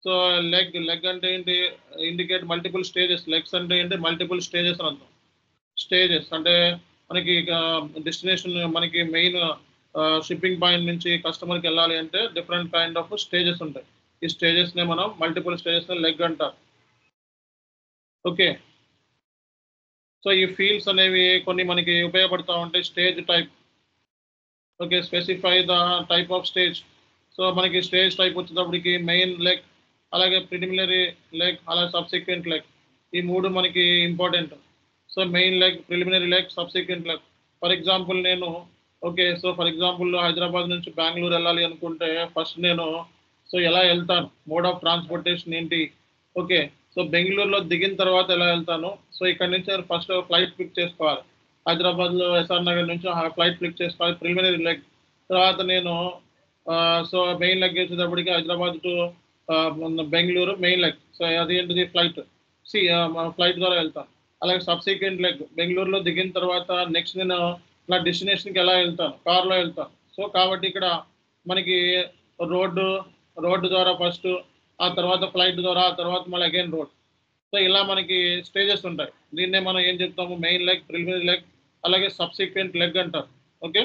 so leg అంటే ఏంటి, ఇండికేట్ మల్టిపుల్ స్టేజెస్. లెగ్స్ అంటే ఏంటి, మల్టిపుల్ స్టేజెస్ అని అర్థం. స్టేజెస్ అంటే మనకి డెస్టినేషన్, మనకి మెయిన్ షిప్పింగ్ పాయింట్ నుంచి కస్టమర్కి వెళ్ళాలి అంటే డిఫరెంట్ కైండ్ ఆఫ్ స్టేజెస్ ఉంటాయి. ఈ స్టేజెస్నే మనం మల్టిపుల్ స్టేజెస్ లెగ్ అంటారు. ఓకే, సో ఈ ఫీల్డ్స్ అనేవి కొన్ని మనకి ఉపయోగపడతా ఉంటాయి. Stage type. Okay, specify the type of stage. So మనకి స్టేజ్ టైప్ వచ్చేటప్పటికి మెయిన్ లెగ్, అలాగే ప్రిలిమినరీ లెగ్, అలాగే సబ్సిక్వెంట్ లెగ్. ఈ మూడు మనకి important. So main leg, preliminary leg, subsequent leg. For example నేను, okay, so for example Hyderabad నుంచి బెంగళూరు వెళ్ళాలి అనుకుంటే ఫస్ట్ నేను సో ఎలా వెళ్తాను, మోడ్ ఆఫ్ ట్రాన్స్పోర్టేషన్ ఏంటి. ఓకే, సో బెంగళూరులో దిగిన తర్వాత ఎలా వెళ్తాను. సో ఇక్కడ నుంచి ఫస్ట్ ఫ్లైట్ పిక్ చేసుకోవాలి. హైదరాబాద్లో ఎస్ఆర్ నగర్ నుంచి ఫ్లైట్ పిక్ చేసుకోవాలి, ప్రిలిమినరీ లెగ్. తర్వాత నేను సో మెయిన్ లెగ్ వచ్చేటప్పటికి Hyderabad to Bengaluru main leg. So అది ఏంటిది, ఫ్లైట్ ఫ్లైట్ ద్వారా వెళ్తాను. అలాగే సబ్సిక్వెంట్ లెగ్, బెంగళూరులో దిగిన తర్వాత నెక్స్ట్ నేను నా డెస్టినేషన్కి ఎలా వెళ్తాను, కార్లో వెళ్తాను. సో కాబట్టి ఇక్కడ మనకి రోడ్డు ద్వారా ఫస్ట్, ఆ తర్వాత ఫ్లైట్ ద్వారా, ఆ తర్వాత మళ్ళీ అగైన్ రోడ్. సో ఇలా మనకి స్టేజెస్ ఉంటాయి. దీన్నే మనం ఏం చెప్తాము, మెయిన్ లెగ్, ప్రిలిమినరీ లెగ్, అలాగే సబ్సిక్వెంట్ లెగ్ అంటారు. Okay,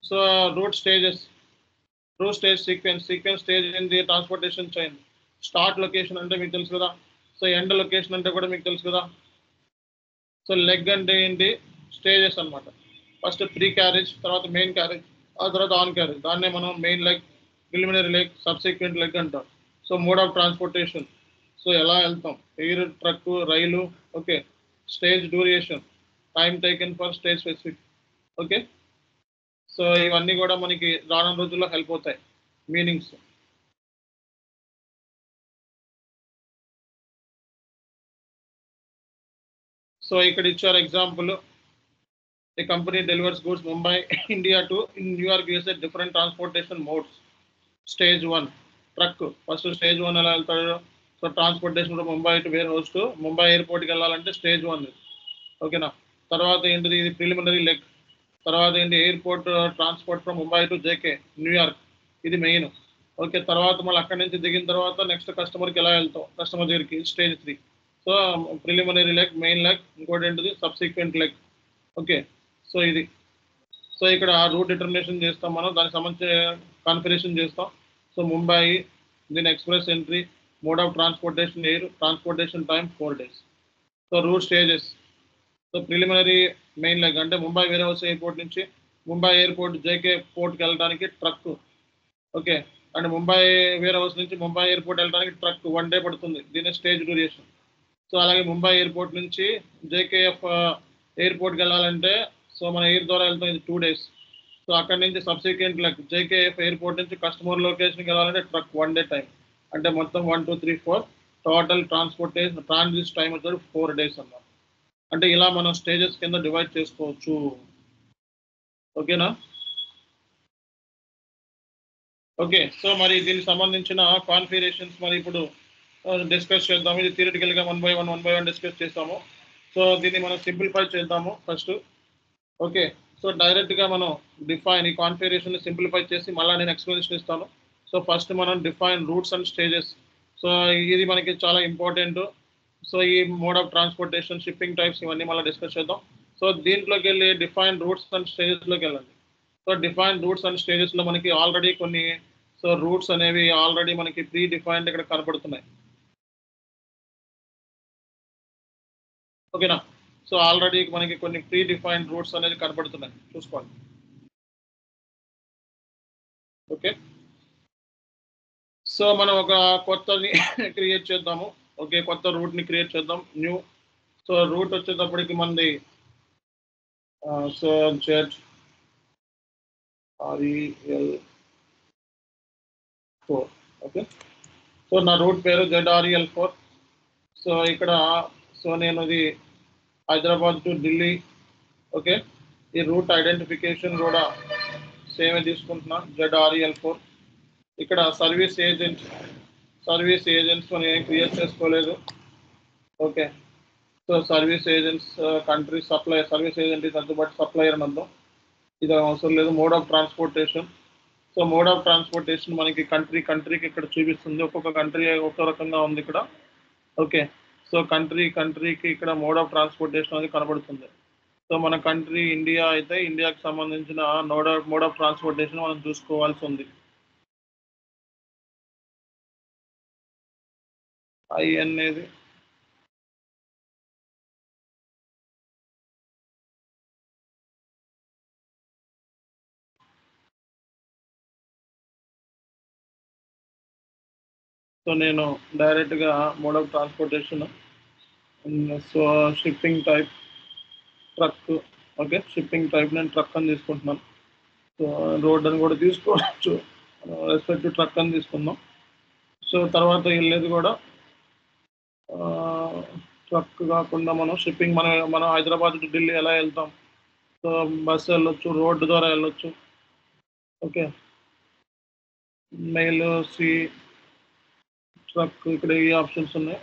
so route stages, route stage sequence stage in the transportation chain. Start location అంటే మీకు తెలుసు కదా, సో ఎండ్ లొకేషన్ అంటే కూడా మీకు తెలుసు కదా. సో లెగ్ అంటే ఏంటి, స్టేజెస్ అనమాట. ఫస్ట్ ప్రీ క్యారేజ్, తర్వాత మెయిన్ క్యారేజ్, ఆ తర్వాత ఆన్ క్యారేజ్. దాన్నే మనం main leg, preliminary leg, subsequent leg అంటాం. So mode of transportation, so ఎలా వెళ్తాం, ఎయిర్, ట్రక్, రైలు. Okay, stage duration, time taken for stage specific. Okay, so ఇవన్నీ కూడా మనకి రానున్న రోజుల్లో హెల్ప్ అవుతాయి మీనింగ్స్. సో ఇక్కడ ఇచ్చారు example. A company delivers goods Mumbai, India to in New York, USA, different transportation modes. Stage 1, truck. First stage 1 ఎలా వెళ్తాడు, so transportation from Mumbai to warehouse to Mumbai ఎయిర్పోర్ట్కి వెళ్ళాలంటే స్టేజ్ 1. ఓకేనా. తర్వాత ఏంటిది, ఇది ప్రిలిమినరీ లెగ్. తర్వాత ఏంటి, airport transport from Mumbai to JK New York, ఇది మెయిన్. ఓకే, తర్వాత మళ్ళీ అక్కడి నుంచి దిగిన తర్వాత నెక్స్ట్ కస్టమర్కి ఎలా వెళ్తాం, కస్టమర్ దగ్గరికి, stage 3. So preliminary leg, main leg, ఇంకోటి ఏంటిది సబ్సిక్వెంట్ లెగ్. ఓకే, సో ఇది. సో ఇక్కడ రూట్ డిటర్మినేషన్ చేస్తాం మనం, దానికి సంబంధించి కాన్ఫిగరేషన్ చేస్తాం. సో ముంబై, దీని express entry, mode of transportation air, transportation time 4 days. So route stages, so preliminary main leg అంటే ముంబై వేర్ హౌస్ ఎయిర్పోర్ట్ నుంచి ముంబై ఎయిర్పోర్ట్ జేకే పోర్ట్కి వెళ్ళడానికి truck. Okay, and Mumbai warehouse నుంచి ముంబై ఎయిర్పోర్ట్ వెళ్ళడానికి ట్రక్ 1 day పడుతుంది, దీని స్టేజ్ డ్యూరేషన్. సో అలాగే ముంబై ఎయిర్పోర్ట్ నుంచి జేకేఎఫ్ ఎయిర్పోర్ట్కి వెళ్ళాలంటే సో మన ఎయిర్ ద్వారా వెళ్తాం, ఇది 2 days. సో అక్కడ నుంచి సబ్సిక్వెంట్ లెగ్, జేకేఎఫ్ ఎయిర్పోర్ట్ నుంచి కస్టమర్ లొకేషన్కి వెళ్ళాలంటే ట్రక్ 1 day టైం. అంటే మొత్తం 1, 2, 3, 4 టోటల్ ట్రాన్స్పోర్టేషన్ ట్రాన్సిట్ టైం వచ్చి 4 days అన్నమాట. అంటే ఇలా మనం స్టేజెస్ కింద డివైడ్ చేసుకోవచ్చు. ఓకేనా. ఓకే, సో మరి దీనికి సంబంధించిన కాన్ఫిగరేషన్స్ మరి ఇప్పుడు డిస్కస్ చేద్దాము. ఇది థియరిటికల్గా 1 by 1 డిస్కస్ చేస్తాము. సో దీన్ని మనం సింప్లిఫై చేద్దాము ఫస్ట్. ఓకే, సో డైరెక్ట్గా మనం డిఫైన్, ఈ కాన్ఫిగరేషన్ సింప్లిఫై చేసి మళ్ళీ నేను ఎక్స్ప్లెనేషన్ ఇస్తాను. సో ఫస్ట్ మనం define roots and stages. So ఇది మనకి చాలా ఇంపార్టెంట్. సో ఈ mode of transportation, shipping types, ఇవన్నీ మళ్ళీ డిస్కస్ చేద్దాం. సో దీంట్లోకి వెళ్ళి డిఫైన్ రూట్స్ అండ్ స్టేజెస్లోకి వెళ్ళండి. సో డిఫైన్ రూట్స్ అండ్ స్టేజెస్లో మనకి ఆల్రెడీ కొన్ని సో రూట్స్ అనేవి ఆల్రెడీ మనకి ప్రీ డిఫైన్డ్ ఇక్కడ కనపడుతున్నాయి. ఓకేనా. సో ఆల్రెడీ మనకి కొన్ని ప్రీ డిఫైన్డ్ రూట్స్ అనేది కనపడుతున్నాయి, చూసుకోండి. ఓకే, సో మనం ఒక కొత్తది క్రియేట్ చేద్దాము. ఓకే, కొత్త రూట్ని క్రియేట్ చేద్దాం, న్యూ. సో రూట్ వచ్చేటప్పటికి మనది so Z REL4. Okay, so నా రూట్ పేరు ZREL4. సో ఇక్కడ సో నేను ఇది హైదరాబాద్ టు ఢిల్లీ. ఓకే, ఈ రూట్ ఐడెంటిఫికేషన్ కూడా సేమే తీసుకుంటున్నా, ZREL4. ఇక్కడ సర్వీస్ ఏజెంట్స్ మనం ఏం క్రియేట్ చేసుకోలేదు. Okay, so service agents country supplier, service agent ఇది అందుబాటు సప్లయర్ అని అర్థం, ఇది అవసరం లేదు. Mode of transportation, so mode of transportation మనకి కంట్రీకి ఇక్కడ చూపిస్తుంది, ఒక్కొక్క కంట్రీ ఒక్కో రకంగా ఉంది ఇక్కడ. ఓకే, సో కంట్రీకి ఇక్కడ మోడ్ ఆఫ్ ట్రాన్స్పోర్టేషన్ అనేది కనబడుతుంది. సో మన కంట్రీ ఇండియా అయితే ఇండియాకి సంబంధించిన మోడ్ ఆఫ్ ట్రాన్స్పోర్టేషన్ మనం చూసుకోవాల్సి ఉంది. ఐ అనేది సో నేను డైరెక్ట్గా mode of transportation, so shipping type truck. Okay, shipping type నేను ట్రక్ అని తీసుకుంటున్నాను. సో రోడ్ అని కూడా తీసుకోవచ్చు, రెస్పెక్టివ్ ట్రక్ అని తీసుకుందాం. సో తర్వాత వెళ్ళేది కూడా ట్రక్ కాకుండా మనం షిప్పింగ్, మనం హైదరాబాద్ టు ఢిల్లీ ఎలా వెళ్తాం, సో బస్సు వెళ్ళొచ్చు, రోడ్డు ద్వారా వెళ్ళొచ్చు. ఓకే, మెయిల్, సి, ట్రక్, ఇక్కడ ఈ ఆప్షన్స్ ఉన్నాయి.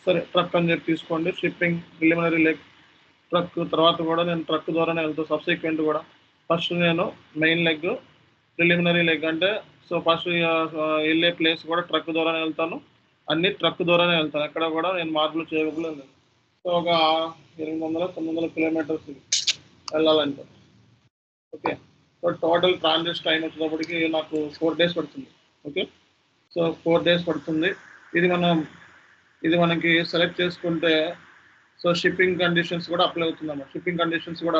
సరే, ట్రక్ అని చెప్పి తీసుకోండి. షిప్పింగ్ ప్రిలిమినరీ లెగ్ ట్రక్, తర్వాత కూడా నేను ట్రక్ ద్వారానే వెళ్తాను. సబ్సిక్వెంట్ కూడా ఫస్ట్ నేను మెయిన్ లెగ్, ప్రిలిమినరీ లెగ్ అంటే సో ఫస్ట్ వెళ్ళే ప్లేస్ కూడా ట్రక్ ద్వారానే వెళ్తాను, అన్ని ట్రక్ ద్వారానే వెళ్తాను, ఎక్కడ కూడా నేను మార్పులు చేయగలను. సో ఒక 800-900 కిలోమీటర్స్ వెళ్ళాలంటే. Okay, so total transit time వచ్చేటప్పటికి నాకు 4 days పడుతుంది. ఓకే, సో 4 days పడుతుంది. ఇది మనకి సెలెక్ట్ చేసుకుంటే సో షిప్పింగ్ కండిషన్స్ కూడా అప్లై అవుతుందన్నమాట. షిప్పింగ్ కండిషన్స్ కూడా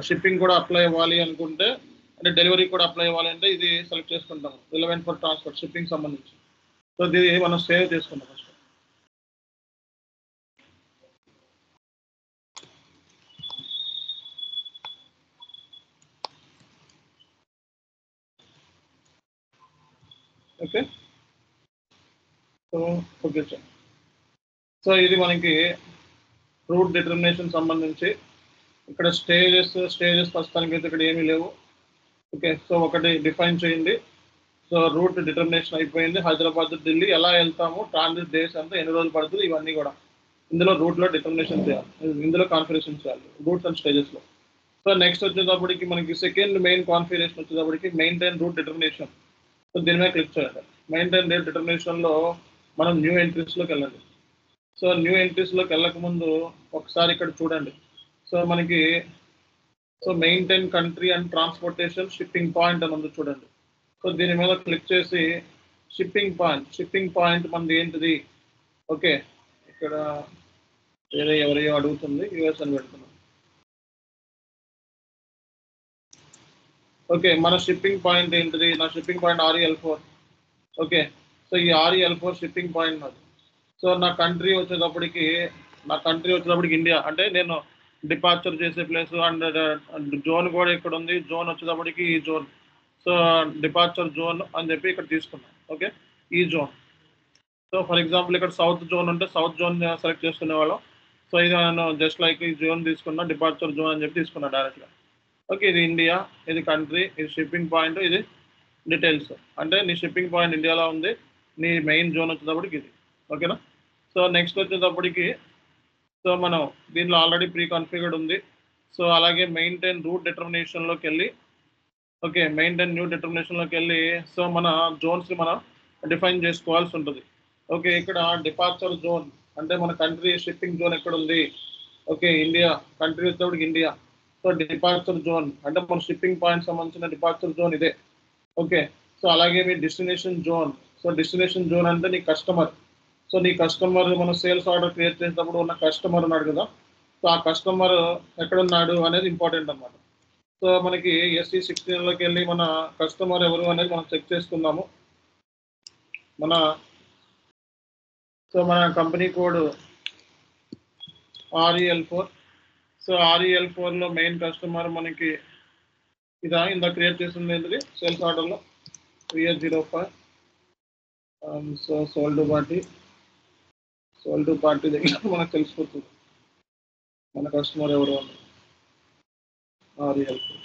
షిప్పింగ్ కూడా అప్లై అవ్వాలి అనుకుంటే, అంటే డెలివరీ కూడా అప్లై అవ్వాలి అంటే ఇది సెలెక్ట్ చేసుకుంటాము, రిలవెంట్ ఫర్ ట్రాన్స్పోర్ట్, షిప్పింగ్ సంబంధించి. సో ఇది మనం సేవ్ చేసుకుంటాం first. Okay, okay sir. So ఇది మనకి రూట్ డిటర్మినేషన్ సంబంధించి ఇక్కడ స్టేజెస్ ప్రస్తుతానికి అయితే ఇక్కడ ఏమీ లేవు. ఓకే, సో ఒకటి డిఫైన్ చేయండి. సో రూట్ డిటర్మినేషన్ అయిపోయింది, హైదరాబాద్ ఢిల్లీ ఎలా వెళ్తాము, ట్రాన్సిట్ డేస్ అంతా ఎన్ని రోజులు పడుతుంది, ఇవన్నీ కూడా ఇందులో రూట్లో డిటర్మినేషన్ చేయాలి, ఇందులో కాన్ఫిగరేషన్ చేయాలి రూట్స్ అండ్ స్టేజెస్లో. సో నెక్స్ట్ వచ్చేటప్పటికి మనకి సెకండ్ మెయిన్ కాన్ఫిగరేషన్ వచ్చేటప్పటికి మెయింటైన్ రూట్ డిటర్మినేషన్. సో దీని మీద క్లిక్ చేయాలి. మెయింటైన్ రూట్ డిటర్మినేషన్లో మనం న్యూ ఎంట్రీస్లోకి వెళ్ళండి. సో న్యూ ఎంట్రీస్లోకి వెళ్ళకముందు ఒకసారి ఇక్కడ చూడండి. సో మనకి so maintain country and transportation shipping point అని ఉంది చూడండి. సో దీని మీద క్లిక్ చేసి షిప్పింగ్ పాయింట్ మనది ఏంటిది. ఓకే, ఇక్కడ వేరే ఎవరియో అడుగుతుంది, యూఎస్ అని పెడుతున్నాం. ఓకే, మన షిప్పింగ్ పాయింట్ ఏంటిది, నా shipping point REL4. Okay, so ఈ REL4 షిప్పింగ్ పాయింట్ నాది. సో నా కంట్రీ వచ్చేటప్పటికి ఇండియా, అంటే నేను డిపార్చర్ చేసే ప్లేస్ అండ్ జోన్ కూడా ఇక్కడ ఉంది. జోన్ వచ్చేటప్పటికి ఈ జోన్, సో డిపార్చర్ జోన్ అని చెప్పి ఇక్కడ తీసుకున్నాం. ఓకే, ఈ జోన్. సో ఫర్ ఎగ్జాంపుల్ ఇక్కడ సౌత్ జోన్ ఉంటే సౌత్ జోన్ సెలెక్ట్ చేసుకునే వాళ్ళం. సో ఇది నేను జస్ట్ లైక్ ఈ జోన్ తీసుకున్నా, డిపార్చర్ జోన్ అని చెప్పి తీసుకున్నా డైరెక్ట్గా. ఓకే, ఇది ఇండియా, ఇది కంట్రీ, ఇది షిప్పింగ్ పాయింట్, ఇది డీటెయిల్స్. అంటే నీ షిప్పింగ్ పాయింట్ ఇండియాలో ఉంది, నీ మెయిన్ జోన్ వచ్చేటప్పటికి ఇది. ఓకేనా. సో నెక్స్ట్ వచ్చేటప్పటికి సో మనం దీంట్లో ఆల్రెడీ ప్రీ కాన్ఫిగర్డ్ ఉంది. సో అలాగే మెయింటైన్ రూట్ డిటర్మినేషన్లోకి వెళ్ళి, ఓకే, మెయింటైన్ న్యూ డిటర్మినేషన్లోకి వెళ్ళి సో మన జోన్స్ని మనం డిఫైన్ చేసుకోవాల్సి ఉంటుంది. ఓకే, ఇక్కడ డిపార్చర్ జోన్ అంటే మన కంట్రీ షిప్పింగ్ జోన్ ఎక్కడ ఉంది. ఓకే, ఇండియా, కంట్రీ వచ్చేటప్పటికి ఇండియా. సో డిపార్చర్ జోన్ అంటే మన షిప్పింగ్ పాయింట్ సంబంధించిన డిపార్చర్ జోన్ ఇదే. ఓకే, సో అలాగే మీ destination zone. So destination zone అంటే నీ కస్టమర్. సో నీ కస్టమర్, మనం సేల్స్ ఆర్డర్ క్రియేట్ చేసినప్పుడు ఉన్న కస్టమర్ ఉన్నాడు కదా, సో ఆ కస్టమర్ ఎక్కడున్నాడు అనేది ఇంపార్టెంట్ అన్నమాట. సో మనకి SE16లోకి వెళ్ళి మన కస్టమర్ ఎవరు అనేది మనం చెక్ చేసుకుందాము. మన కంపెనీ కోడ్ REL4. సో REL4లో మెయిన్ కస్టమర్ మనకి ఇదా ఇందా క్రియేట్ చేసింది ఏంటిది సేల్స్ ఆర్డర్లో 3805. సో సోల్డ్ పార్టీ దగ్గర మనకు తెలిసిపోతుంది మన కస్టమర్ ఎవరు అని. REL4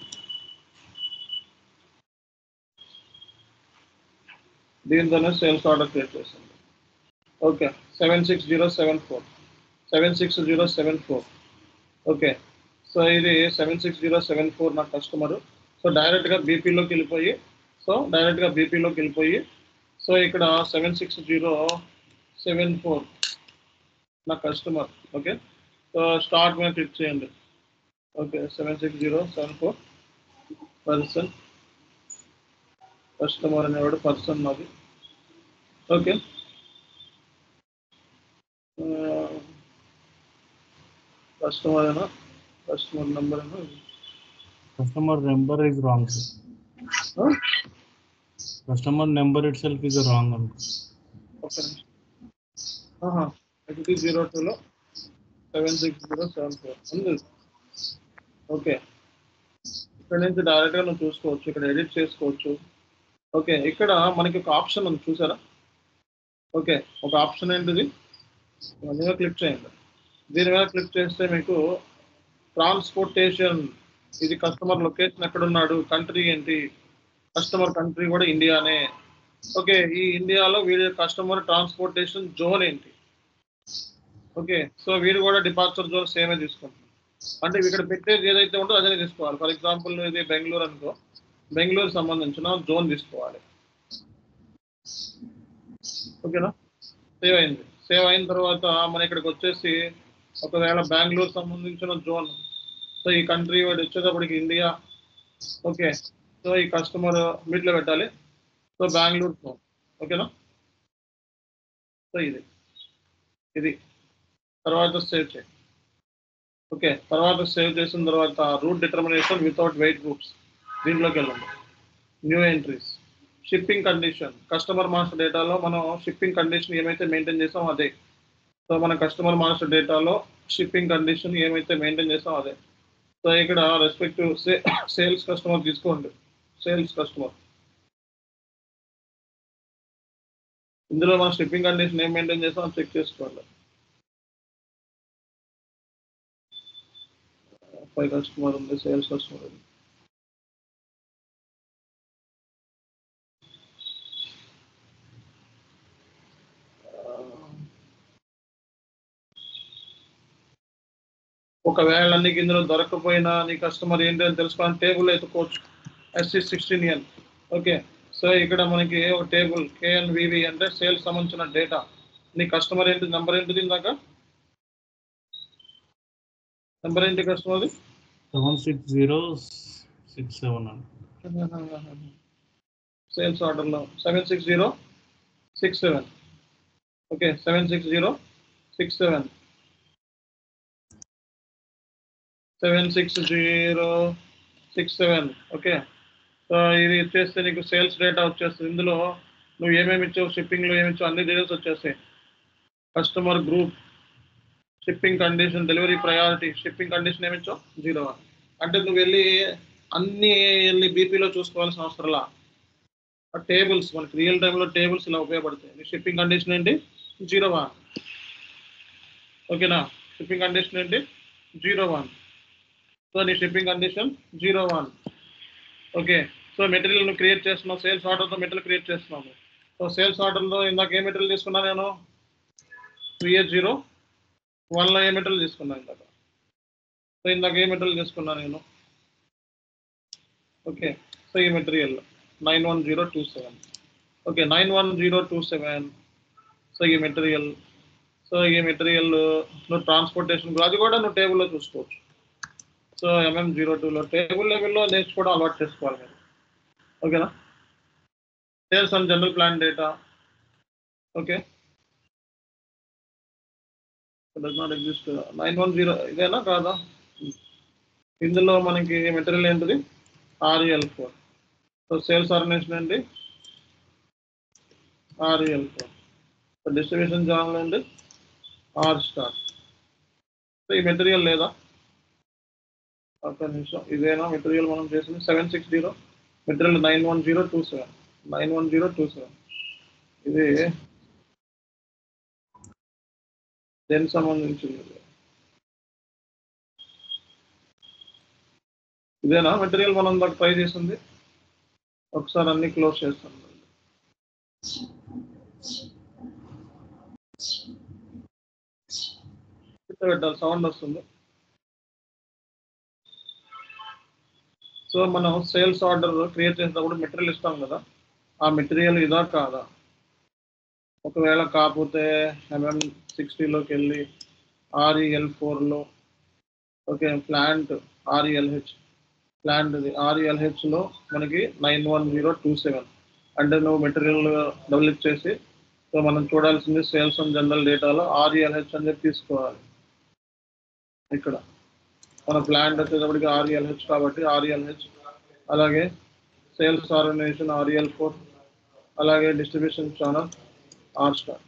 దీంతోనే సేల్స్ ఆర్డర్ క్రియేట్ చేస్తుంది. ఓకే, 76074. ఓకే, సో ఇది 76074 నా కస్టమరు. సో డైరెక్ట్గా బీపీలోకి వెళ్ళిపోయి సో ఇక్కడ 76074 నా కస్టమర్. ఓకే, సో స్టార్ట్ మీద క్లిక్ చేయండి. ఓకే, 76074 పర్సన్, కస్టమర్ అనేవాడు పర్సన్ నాది. ఓకే, కస్టమర్ అయినా కస్టమర్ నెంబర్ అయినా Customer number is wrong, sir. Customer number itself is wrong. Okay, 02లో 76074 ఉంది. ఓకే, ఇక్కడ నుంచి డైరెక్ట్గా నువ్వు చూసుకోవచ్చు, ఇక్కడ ఎడిట్ చేసుకోవచ్చు. ఓకే, ఇక్కడ మనకి ఒక ఆప్షన్ ఉంది చూసారా? ఓకే, ఒక ఆప్షన్ ఏంటిది, దీని మీద క్లిక్ చేయండి. దీని మీద క్లిక్ చేస్తే మీకు ట్రాన్స్పోర్టేషన్, ఇది కస్టమర్ లొకేషన్ ఎక్కడున్నాడు, కంట్రీ ఏంటి, కస్టమర్ కంట్రీ కూడా ఇండియానే. ఓకే, ఈ ఇండియాలో వీడి కస్టమర్ ట్రాన్స్పోర్టేషన్ జోన్ ఏంటి. ఓకే, సో వీడు కూడా డిపార్చర్ జోన్ సేమే తీసుకుంటాం. అంటే ఇక్కడ పెట్టేది ఏదైతే ఉంటుందో అదే తీసుకోవాలి. ఫర్ ఎగ్జాంపుల్ ఇది బెంగళూరు అనుకో, బెంగళూరు సంబంధించిన జోన్ తీసుకోవాలి. ఓకేనా, సేవ్ అయింది. సేవ్ అయిన తర్వాత మన ఇక్కడికి వచ్చేసి ఒకవేళ బెంగళూరు సంబంధించిన జోన్, సో ఈ కంట్రీ వాడు వచ్చేటప్పటికి ఇండియా. ఓకే, సో ఈ కస్టమర్ మీట్లో పెట్టాలి. So Bengaluru zone. ఓకేనా, సో ఇది తర్వాత సేవ్ చేయి. ఓకే, తర్వాత సేవ్ చేసిన తర్వాత route determination without weight groups, దీంట్లోకి వెళ్ళండి. New entries, shipping condition, customer master డేటాలో మనం షిప్పింగ్ కండిషన్ ఏమైతే మెయింటైన్ చేసామో అదే. సో మన కస్టమర్ మాస్టర్ డేటాలో షిప్పింగ్ కండిషన్ ఏమైతే మెయింటైన్ చేసామో అదే. సో ఇక్కడ రెస్పెక్టివ్ సేల్స్ కస్టమర్ తీసుకోండి. సేల్స్ కస్టమర్, ఇందులో మనం షిప్పింగ్ కండిషన్ ఏం మెయింటైన్ చేసామో చెక్ చేసుకోండి. పై కస్టమర్ ఉంది, సేల్స్ కస్టమర్ ఉంది. ఒకవేళ నీకు ఇందులో దొరకకపోయినా నీ కస్టమర్ ఏంటి అని తెలుసుకోవాలని టేబుల్ ఎత్తుకోవచ్చు, SC16N. ఓకే, సో ఇక్కడ మనకి ఒక టేబుల్ KNVV అంటే సేల్స్ సంబంధించిన డేటా. నీ కస్టమర్ ఏంటి, నెంబర్ ఏంటిది, ఇందాక నెంబర్ ఏంటి కస్టమర్ది? 76067. సేల్స్ ఆర్డర్లో 76067. ఓకే, 76067 76067. ఓకే, సో ఇది ఇచ్చేస్తే నీకు సేల్స్ డేటా వచ్చేస్తుంది. ఇందులో నువ్వు ఏమేమి ఇచ్చావు, షిప్పింగ్లో ఏమి ఇచ్చావు, అన్ని డీటెయిల్స్ వచ్చేస్తాయి. Customer group, shipping condition, delivery priority, shipping condition ఏమి ఇచ్చావు 01. అంటే నువ్వు వెళ్ళి బీపీలో చూసుకోవాల్సిన అవసరంలా. టేబుల్స్ మనకి రియల్ టైంలో టేబుల్స్ ఇలా ఉపయోగపడతాయి. నీ షిప్పింగ్ కండిషన్ ఏంటి 01. ఓకేనా, షిప్పింగ్ కండిషన్ ఏంటి 01. సో నీ shipping condition 01. Okay, so material నువ్వు క్రియేట్ చేస్తున్నావు, సేల్స్ ఆర్డర్తో మెటీరియల్ క్రియేట్ చేస్తున్నావు. సో సేల్స్ ఆర్డర్లో ఇందాక ఏ మెటీరియల్ తీసుకున్నా నేను 3801లో ఏ మెటీరియల్ తీసుకున్నాను ఇందాక. సో ఇందాక ఏ మెటీరియల్ తీసుకున్నాను నేను. ఓకే, సో ఈ మెటీరియల్ 91027. ఓకే, 91027. సో ఈ మెటీరియల్ నువ్వు ట్రాన్స్పోర్టేషన్ అది కూడా నువ్వు టేబుల్లో చూసుకోవచ్చు. సో MM02లో టేబుల్ లెవెల్లో నేర్చుకోవడం అలవాటు చేసుకోవాలి మీరు. ఓకేనా, sales and general plan data. Okay, does not exist 910 ఇదేనా కాదా? ఇందులో మనకి మెటీరియల్ ఏంటిది REL4. సో సేల్స్ ఆర్గనైజేషన్ ఏంటి REL4. సో డిస్ట్రిబ్యూషన్ ఛానల్ ఏంటి R స్టార్. సో ఈ మెటీరియల్ లేదా ఒక నిమిషం, ఇదేనా మెటీరియల్ మనం చేసింది 760 మెటీరియల్ 91027. ఇది దేనికి సంబంధించింది, ఇదేనా మెటీరియల్ మనం దాకా ట్రై చేసింది. ఒకసారి అన్ని క్లోజ్ చేస్తాను. పెట్టాలి, సౌండ్ వస్తుంది. సో మనం సేల్స్ ఆర్డర్ క్రియేట్ చేసినప్పుడు మెటీరియల్ ఇస్తాం కదా, ఆ మెటీరియల్ ఇదా కాదా. ఒకవేళ కాకపోతే MM60లోకి వెళ్ళి REL4లో ఓకే ప్లాంట్ RELH ప్లాంట్ RELHలో మనకి 91027 అంటే నువ్వు మెటీరియల్ డబుల్ ఇచ్చేసి సో మనం చూడాల్సింది సేల్స్ అండ్ జనరల్ డేటాలో RELH అని చెప్పి తీసుకోవాలి. ఇక్కడ మన ప్లాంట్ వచ్చేటప్పటికి RELH కాబట్టి RELH, అలాగే సేల్స్ ఆర్గనైజేషన్ REL4, అలాగే distribution channel R-Star.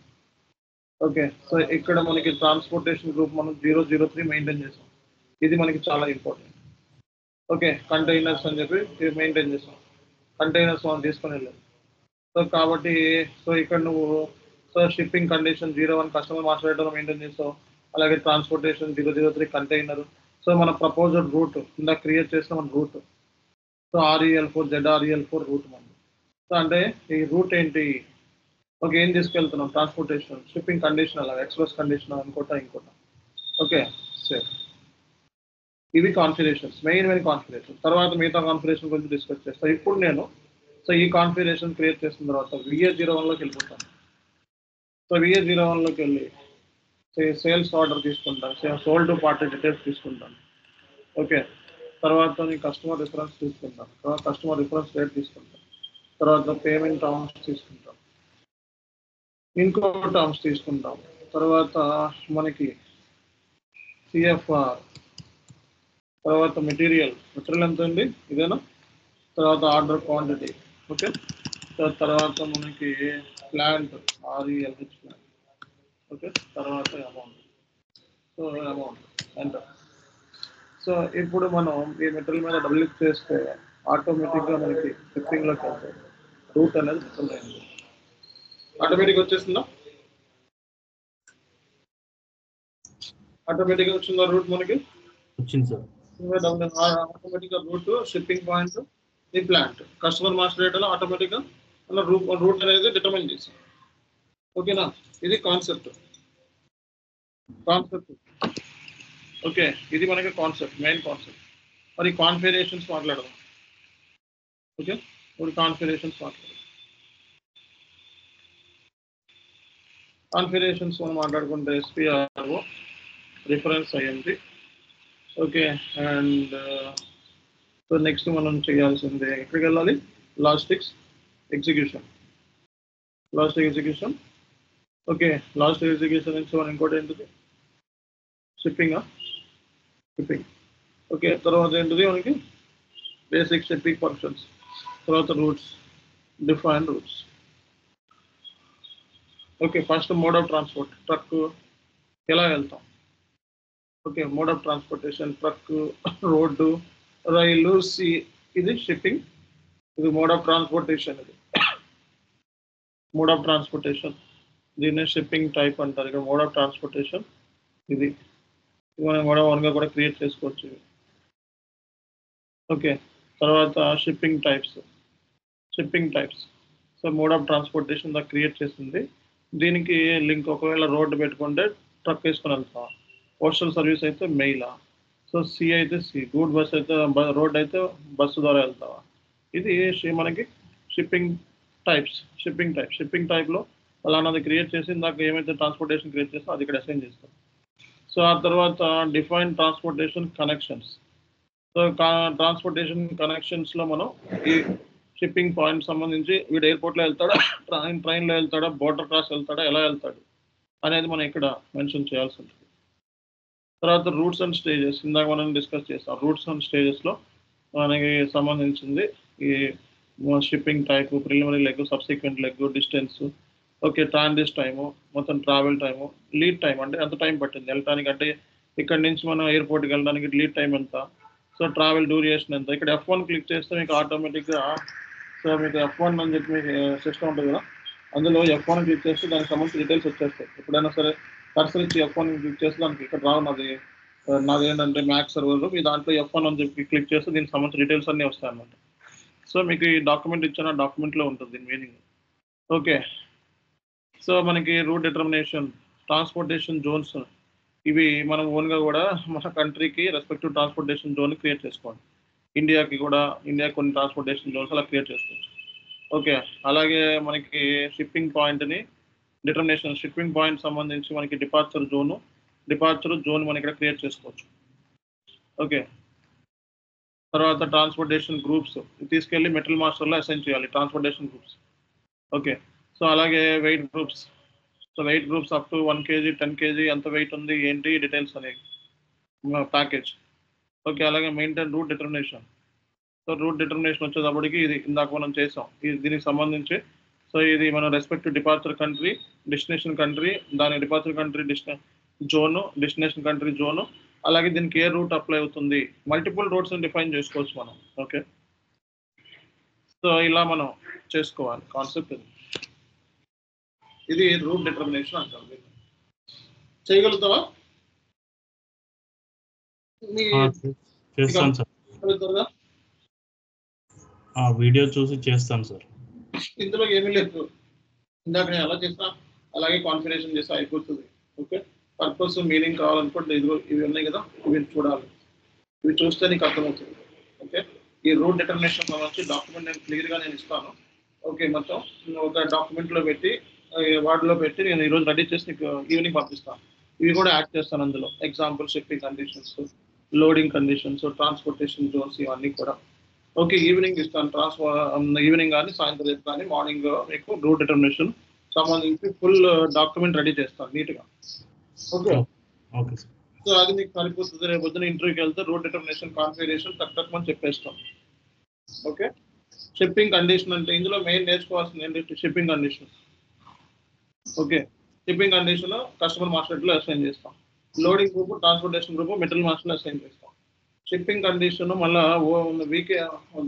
Okay so ఇక్కడ మనకి ట్రాన్స్పోర్టేషన్ గ్రూప్ మనం 003 మెయింటైన్ చేసాం. ఇది మనకి చాలా ఇంపార్టెంట్. ఓకే కంటైనర్స్ అని చెప్పి మెయింటైన్ చేసాం. కంటైనర్స్ మనం తీసుకొని వెళ్ళాం. సో కాబట్టి సో ఇక్కడ నువ్వు so shipping condition 01 customer master డేటాలో మెయింటైన్ చేసావు. అలాగే ట్రాన్స్పోర్టేషన్ 003 కంటైనర్. సో మన ప్రపోజల్ రూట్ ఇందాక క్రియేట్ చేసిన మన route so REL4 ZREL4 route మనం. సో అంటే ఈ రూట్ ఏంటి, ఓకే ఏం తీసుకెళ్తున్నాం, ట్రాన్స్పోర్టేషన్, షిప్పింగ్ కండిషన్, అలాగే ఎక్స్ప్రెస్ కండిషన్ ఇంకోట. ఓకే సరే ఇవి కాన్ఫిగరేషన్స్, మెయిన్ కాన్ఫిగరేషన్. తర్వాత మిగతా కాన్ఫిగరేషన్ గురించి డిస్కస్ చేస్తాను. ఇప్పుడు నేను సో ఈ కాన్ఫిగరేషన్ క్రియేట్ చేసిన తర్వాత VA01లోకి వెళ్ళిపోతాను. సో VA01లోకి వెళ్ళి సేల్స్ ఆర్డర్ తీసుకుంటాను, సోల్డ్ టు పార్టీ డీటెయిల్స్ తీసుకుంటాను. ఓకే తర్వాత నేను కస్టమర్ రిఫరెన్స్ తీసుకుంటాను, తర్వాత కస్టమర్ రిఫరెన్స్ రేట్ తీసుకుంటాను, తర్వాత పేమెంట్ టర్మ్స్ తీసుకుంటాం, ఇంకో టర్మ్స్ తీసుకుంటాం, తర్వాత మనకి CFR, తర్వాత మెటీరియల్ ఎంత ఉంది ఇదేనా, తర్వాత ఆర్డర్ క్వాంటిటీ. ఓకే తర్వాత మనకి ప్లాంట్ RELH ప్లాంట్. ఓకే తర్వాత amount. So amount enter. So ఇప్పుడు మనం ఈ మెటీరియల్ మీద డబుల్ క్లిక్ చేస్తే ఆటోమేటిక్గా మనకి షిప్పింగ్లోకి వెళ్తాయి. రూట్ అనేది డిఫరెంట్ అయింది, ఆటోమేటిక్గా వచ్చేసిందా, ఆటోమేటిక్గా వచ్చిందా రూట్ మనకి వచ్చింది సార్. ఆటోమేటిక్గా రూట్, షిప్పింగ్ పాయింట్, ఈ ప్లాంట్, కస్టమర్ మాస్టర్ డేటాలో ఆటోమేటిక్గా రూట్ అనేది డిటర్మైన్ చేసాం. ఓకేనా ఇది కాన్సెప్ట్. ఓకే ఇది మనకి కాన్సెప్ట్, మెయిన్ కాన్సెప్ట్. మరి కాన్ఫిగరేషన్స్ మాట్లాడదాం. ఓకే ఇప్పుడు కాన్ఫిగరేషన్స్ మనం మాట్లాడుకుంటే SPRO రిఫరెన్స్ అయ్యింది. ఓకే అండ్ సో నెక్స్ట్ మనం చేయాల్సిందే ఎక్కడికి వెళ్ళాలి, logistics execution. Okay last execution నుంచి మనం ఇంకోటి ఏంటిది షిప్పింగ్. ఓకే తర్వాత ఏంటిది మనకి బేసిక్ షిప్పింగ్ ఫంక్షన్స్, తర్వాత routes, define routes. Okay first mode of transport, truck ఎలా వెళ్తాం. Okay mode of transportation truck, road, రైలు, సీ, ఇది షిప్పింగ్. ఇది మోడ్ ఆఫ్ ట్రాన్స్పోర్టేషన్. దీన్ని షిప్పింగ్ టైప్ అంటారు. ఇక్కడ మోడ్ ఆఫ్ ట్రాన్స్పోర్టేషన్ ఇది మనం కూడా ఓన్గా కూడా క్రియేట్ చేసుకోవచ్చు. ఓకే తర్వాత shipping types. So mode of transportation దాకా క్రియేట్ చేసింది. దీనికి లింక్ ఒకవేళ రోడ్డు పెట్టుకుంటే ట్రక్ వేసుకొని వెళ్తాం, పోస్టల్ సర్వీస్ అయితే మెయిలా, సో సి అయితే సి, గూడ్ బస్ అయితే రోడ్ అయితే బస్సు ద్వారా వెళ్తావా. ఇది మనకి షిప్పింగ్ టైప్లో అలానది క్రియేట్ చేసి ఇందాక ఏమైతే ట్రాన్స్పోర్టేషన్ క్రియేట్ చేస్తామో అది ఇక్కడ అసైన్ చేస్తాం. సో ఆ తర్వాత define transportation connections. So transportation కనెక్షన్స్లో మనం ఈ షిప్పింగ్ పాయింట్ సంబంధించి వీడు ఎయిర్పోర్ట్లో వెళ్తాడా, ట్రైన్లో వెళ్తాడా, బోర్డర్ క్రాస్ వెళ్తాడా, ఎలా వెళ్తాడు అనేది మనం ఇక్కడ మెన్షన్ చేయాల్సి ఉంటుంది. తర్వాత రూట్స్ అండ్ స్టేజెస్ ఇందాక మనం డిస్కస్ చేస్తాం. రూట్స్ అండ్ స్టేజెస్లో మనకి సంబంధించింది ఈ shipping type, preliminary leg, subsequent leg, distance. Okay transit time, మొత్తం ట్రావెల్ టైము, లీడ్ టైం అంటే ఎంత టైం పట్టింది వెళ్ళడానికి, అంటే ఇక్కడ నుంచి మనం ఎయిర్పోర్ట్కి వెళ్ళడానికి లీడ్ టైం ఎంత, సో ట్రావెల్ డ్యూరేషన్ ఎంత. ఇక్కడ F1 క్లిక్ చేస్తే మీకు ఆటోమేటిక్గా సో మీకు F1 అని చెప్పి మీకు సిస్టమ్ ఉంటుంది కదా, అందులో F1 క్లిక్ చేస్తే దానికి సంబంధించిన డీటెయిల్స్ వచ్చేస్తాయి. ఎప్పుడైనా సరే కర్సర్ ఇచ్చి F1 క్లిక్ చేస్తే దానికి ఇక్కడ రావు. నాది ఏంటంటే మ్యాక్ సర్వర్లో మీ దాంట్లో F1 అని చెప్పి క్లిక్ చేస్తే దీనికి సంబంధించిన డీటెయిల్స్ అన్నీ వస్తాయి అన్నమాట. సో మీకు ఈ డాక్యుమెంట్ ఇచ్చిన డాక్యుమెంట్లో ఉంటుంది దీని మీనింగ్. ఓకే సో మనకి రూట్ డిటర్మినేషన్, ట్రాన్స్పోర్టేషన్ జోన్స్, ఇవి మనం ఓన్గా కూడా మన కంట్రీకి రెస్పెక్టివ్ ట్రాన్స్పోర్టేషన్ జోన్ క్రియేట్ చేసుకోండి. ఇండియాకి కూడా ఇండియా కొన్ని ట్రాన్స్పోర్టేషన్ జోన్స్ అలా క్రియేట్ చేసుకోవచ్చు. ఓకే, అలాగే మనకి షిప్పింగ్ పాయింట్ని డిటర్మినేషన్ షిప్పింగ్ పాయింట్ సంబంధించి మనకి డిపార్చర్ జోన్ మనం ఇక్కడ క్రియేట్ చేసుకోవచ్చు. ఓకే, తర్వాత ట్రాన్స్పోర్టేషన్ గ్రూప్స్ తీసుకెళ్ళి మెటల్ మాస్టర్లో అసైన్ చేయాలి ట్రాన్స్పోర్టేషన్ గ్రూప్స్. ఓకే, సో అలాగే weight groups. So weight groups up to 1 kg 10 kg ఎంత వెయిట్ ఉంది ఏంటి డీటెయిల్స్ అనేవి ప్యాకేజ్. ఓకే, అలాగే maintain route determination. So route determination వచ్చేటప్పటికి ఇది ఇందాక మనం చేసాం దీనికి సంబంధించి. సో ఇది మనం respect departure country, destination country, దాని departure country zone, destination country zone, అలాగే దీనికి ఏ రూట్ అప్లై అవుతుంది, మల్టిపుల్ రూట్స్ డిఫైన్ చేసుకోవచ్చు మనం. ఓకే, సో ఇలా మనం చేసుకోవాలి కాన్సెప్ట్. ఇది రూట్ డిటర్మినేషన్ అంటారు. చేయగలుగుతావా? చేస్తాను సార్, వీడియో చూసి చేస్తాను సార్. ఇందులో ఏమీ లేదు, ఇందాక నేను ఎలా చేస్తా అలాగే కాన్ఫిగరేషన్ చేస్తే అయిపోతుంది. ఓకే, పర్పస్ మీనింగ్ కావాలనుకుంటే ఇవి ఉన్నాయి కదా, ఇవి చూడాలి, ఇవి చూస్తే నీకు అర్థమవుతుంది. ఓకే, ఈ రూట్ డిటర్మినేషన్ సంబంధించి డాక్యుమెంట్ నేను క్లియర్గా నేను ఇస్తాను. ఓకే, మొత్తం ఒక డాక్యుమెంట్లో పెట్టి వాటిలో పెట్టి నేను ఈరోజు రెడీ చేసి నీకు ఈవినింగ్ పంపిస్తాను. ఇవి కూడా యాడ్ చేస్తాను అందులో, example shipping conditions, loading conditions, transportation zones, ఇవన్నీ కూడా. ఓకే, ఈవినింగ్ ఇస్తాను. ఈవినింగ్ కానీ సాయంత్రం రేపు కానీ మార్నింగ్ మీకు రూట్ డిటర్మినేషన్ సంబంధించి ఫుల్ డాక్యుమెంట్ రెడీ చేస్తాను నీట్గా. ఓకే, సో అది నీకు సరిపోతుంది. రేపు పొద్దున ఇంటర్వ్యూకి వెళ్తే రూట్ డిటర్మినేషన్ కాన్ఫిగరేషన్ తక్కువ చెప్పేస్తాం. ఓకే, షిప్పింగ్ కండిషన్ అంటే ఇందులో మెయిన్ నేర్చుకోవాల్సింది ఏంటంటే shipping condition. Okay, shipping condition customer మాస్టర్లో అసైన్ చేస్తాం. Loading group, transportation group material మాస్టర్లో అసైన్ చేస్తాం. షిప్పింగ్ కండిషన్ మళ్ళీ వీకే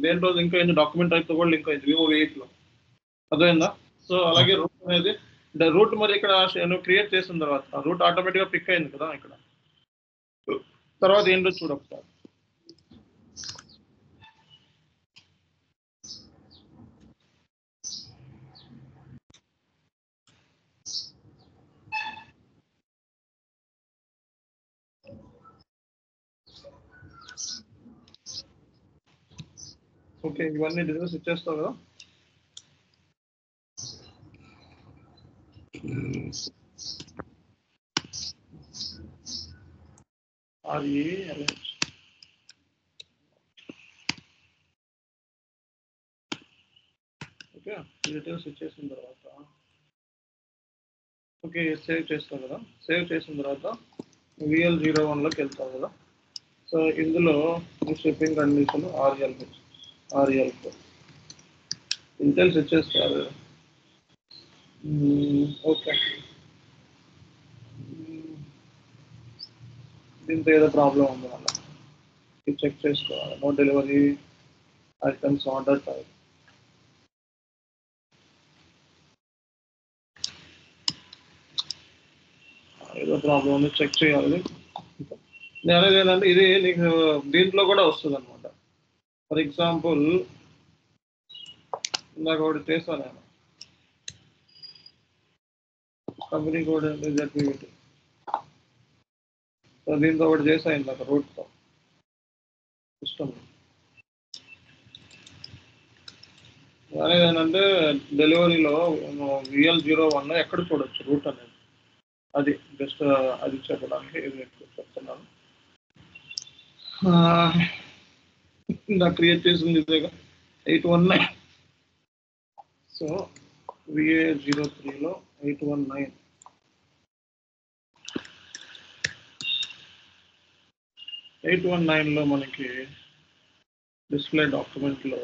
దేని రోజు ఇంకా అయింది, డాక్యుమెంట్ టైప్తో కూడా లింక్ అయింది వివో 8లో. అర్థమైందా? సో అలాగే రూట్ అనేది రూట్ మరి ఇక్కడ నువ్వు క్రియేట్ చేసిన తర్వాత రూట్ ఆటోమేటిక్గా పిక్ అయింది కదా ఇక్కడ. తర్వాత ఏంటో చూడు ఒకసారి. ఓకే, ఇవన్నీ డీటెయిల్స్ ఇచ్చేస్తావు కదా. అది ఓకే, డీటెయిల్స్ ఇచ్చేసిన తర్వాత ఓకే సేవ్ చేస్తావు కదా. సేవ్ చేసిన తర్వాత VL01లోకి వెళ్తావు కదా. సో ఇందులో షిప్పింగ్ కండిషన్ RL డీటెయిల్స్ ఇచ్చేస్తారు. ఓకే, దీంతో ఏదో ప్రాబ్లం ఉంది మళ్ళీ ఇది చెక్ చేసుకోవాలి. No delivery items order type, ఏదో ప్రాబ్లం ఉంది చెక్ చేయాలి. నేను అనేది ఏంటంటే ఇది నీకు దీంట్లో కూడా వస్తుంది అనమాట. ఫర్ ఎగ్జాంపుల్ ఇందాక ఒకటి చేస్తాను నేను, కంపెనీ కోడ్ ZPVT. సో దీంతో ఒకటి చేసాను ఇందాక రూట్తో సిస్టమ్. అనేది ఏంటంటే డెలివరీలో VL01 ఎక్కడ చూడొచ్చు రూట్ అనేది, అది జస్ట్ అది చెప్పడానికి చెప్తున్నాను. ఇందాక క్రియేట్ చేసింది ఇదేగా 819. సో VA03లో 819. లో మనకి డిస్ప్లే డాక్యుమెంట్లో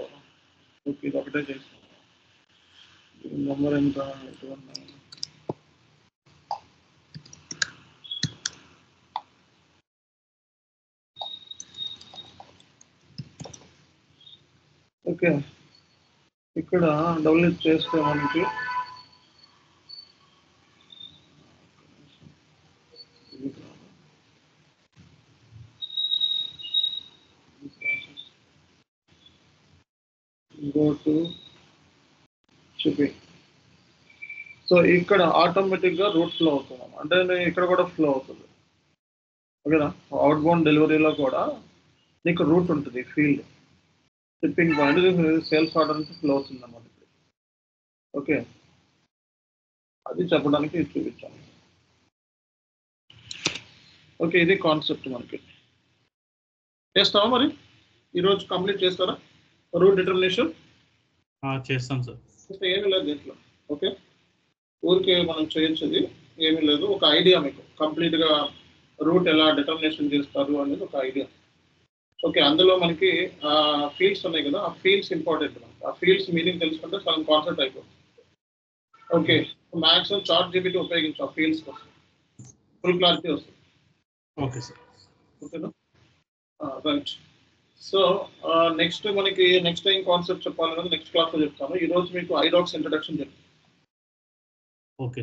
ఇది ఒకటే చేస్తాం. నెంబర్ ఎంత 819. ఓకే, ఇక్కడ డౌన్లోడ్ చేస్తే మనకి గో టు షిప్పింగ్. సో ఇక్కడ ఆటోమేటిక్గా రూట్ ఫ్లో అవుతున్నాం అంటే ఇక్కడ కూడా ఫ్లో అవుతుంది. ఓకేనా, అవుట్ బౌండ్ డెలివరీలో కూడా నీకు రూట్ ఉంటుంది field. Tipping point sales order నుంచి ఫ్లో అవుతుంది అన్నమాట. ఓకే, అది చెప్పడానికి చూపించాను. ఓకే, ఇది కాన్సెప్ట్ మనకి. చేస్తావా మరి ఈరోజు కంప్లీట్ చేస్తారా రూట్ డిటర్మినేషన్? చేస్తాం సార్. ఏమీ లేదు దీంట్లో. ఓకే, ఊరికే మనం చేయించేది ఏమీ లేదు, ఒక ఐడియా మీకు కంప్లీట్గా రూట్ ఎలా డిటర్మినేషన్ చేస్తారు అనేది ఒక ఐడియా. ఓకే, అందులో మనకి ఫీల్డ్స్ ఉన్నాయి కదా, ఆ ఫీల్డ్స్ ఇంపార్టెంట్. మనకి ఆ ఫీల్డ్స్ మీనింగ్ తెలుసుకుంటే చాలా కాన్సెప్ట్ అయిపోతుంది. ఓకే, మ్యాక్సిమం చార్ట్ జీపీటీ ఉపయోగించు ఆ ఫీల్డ్స్ కోసం, ఫుల్ క్లారిటీ వస్తుంది. Okay sir. ఓకేనా, రైట్. సో నెక్స్ట్ మనకి నెక్స్ట్ టైం కాన్సెప్ట్ చెప్పాలన్నది నెక్స్ట్ క్లాస్లో చెప్తాను. ఈరోజు మీకు ఐడాక్స్ ఇంట్రడక్షన్ చెప్తాను. ఓకే.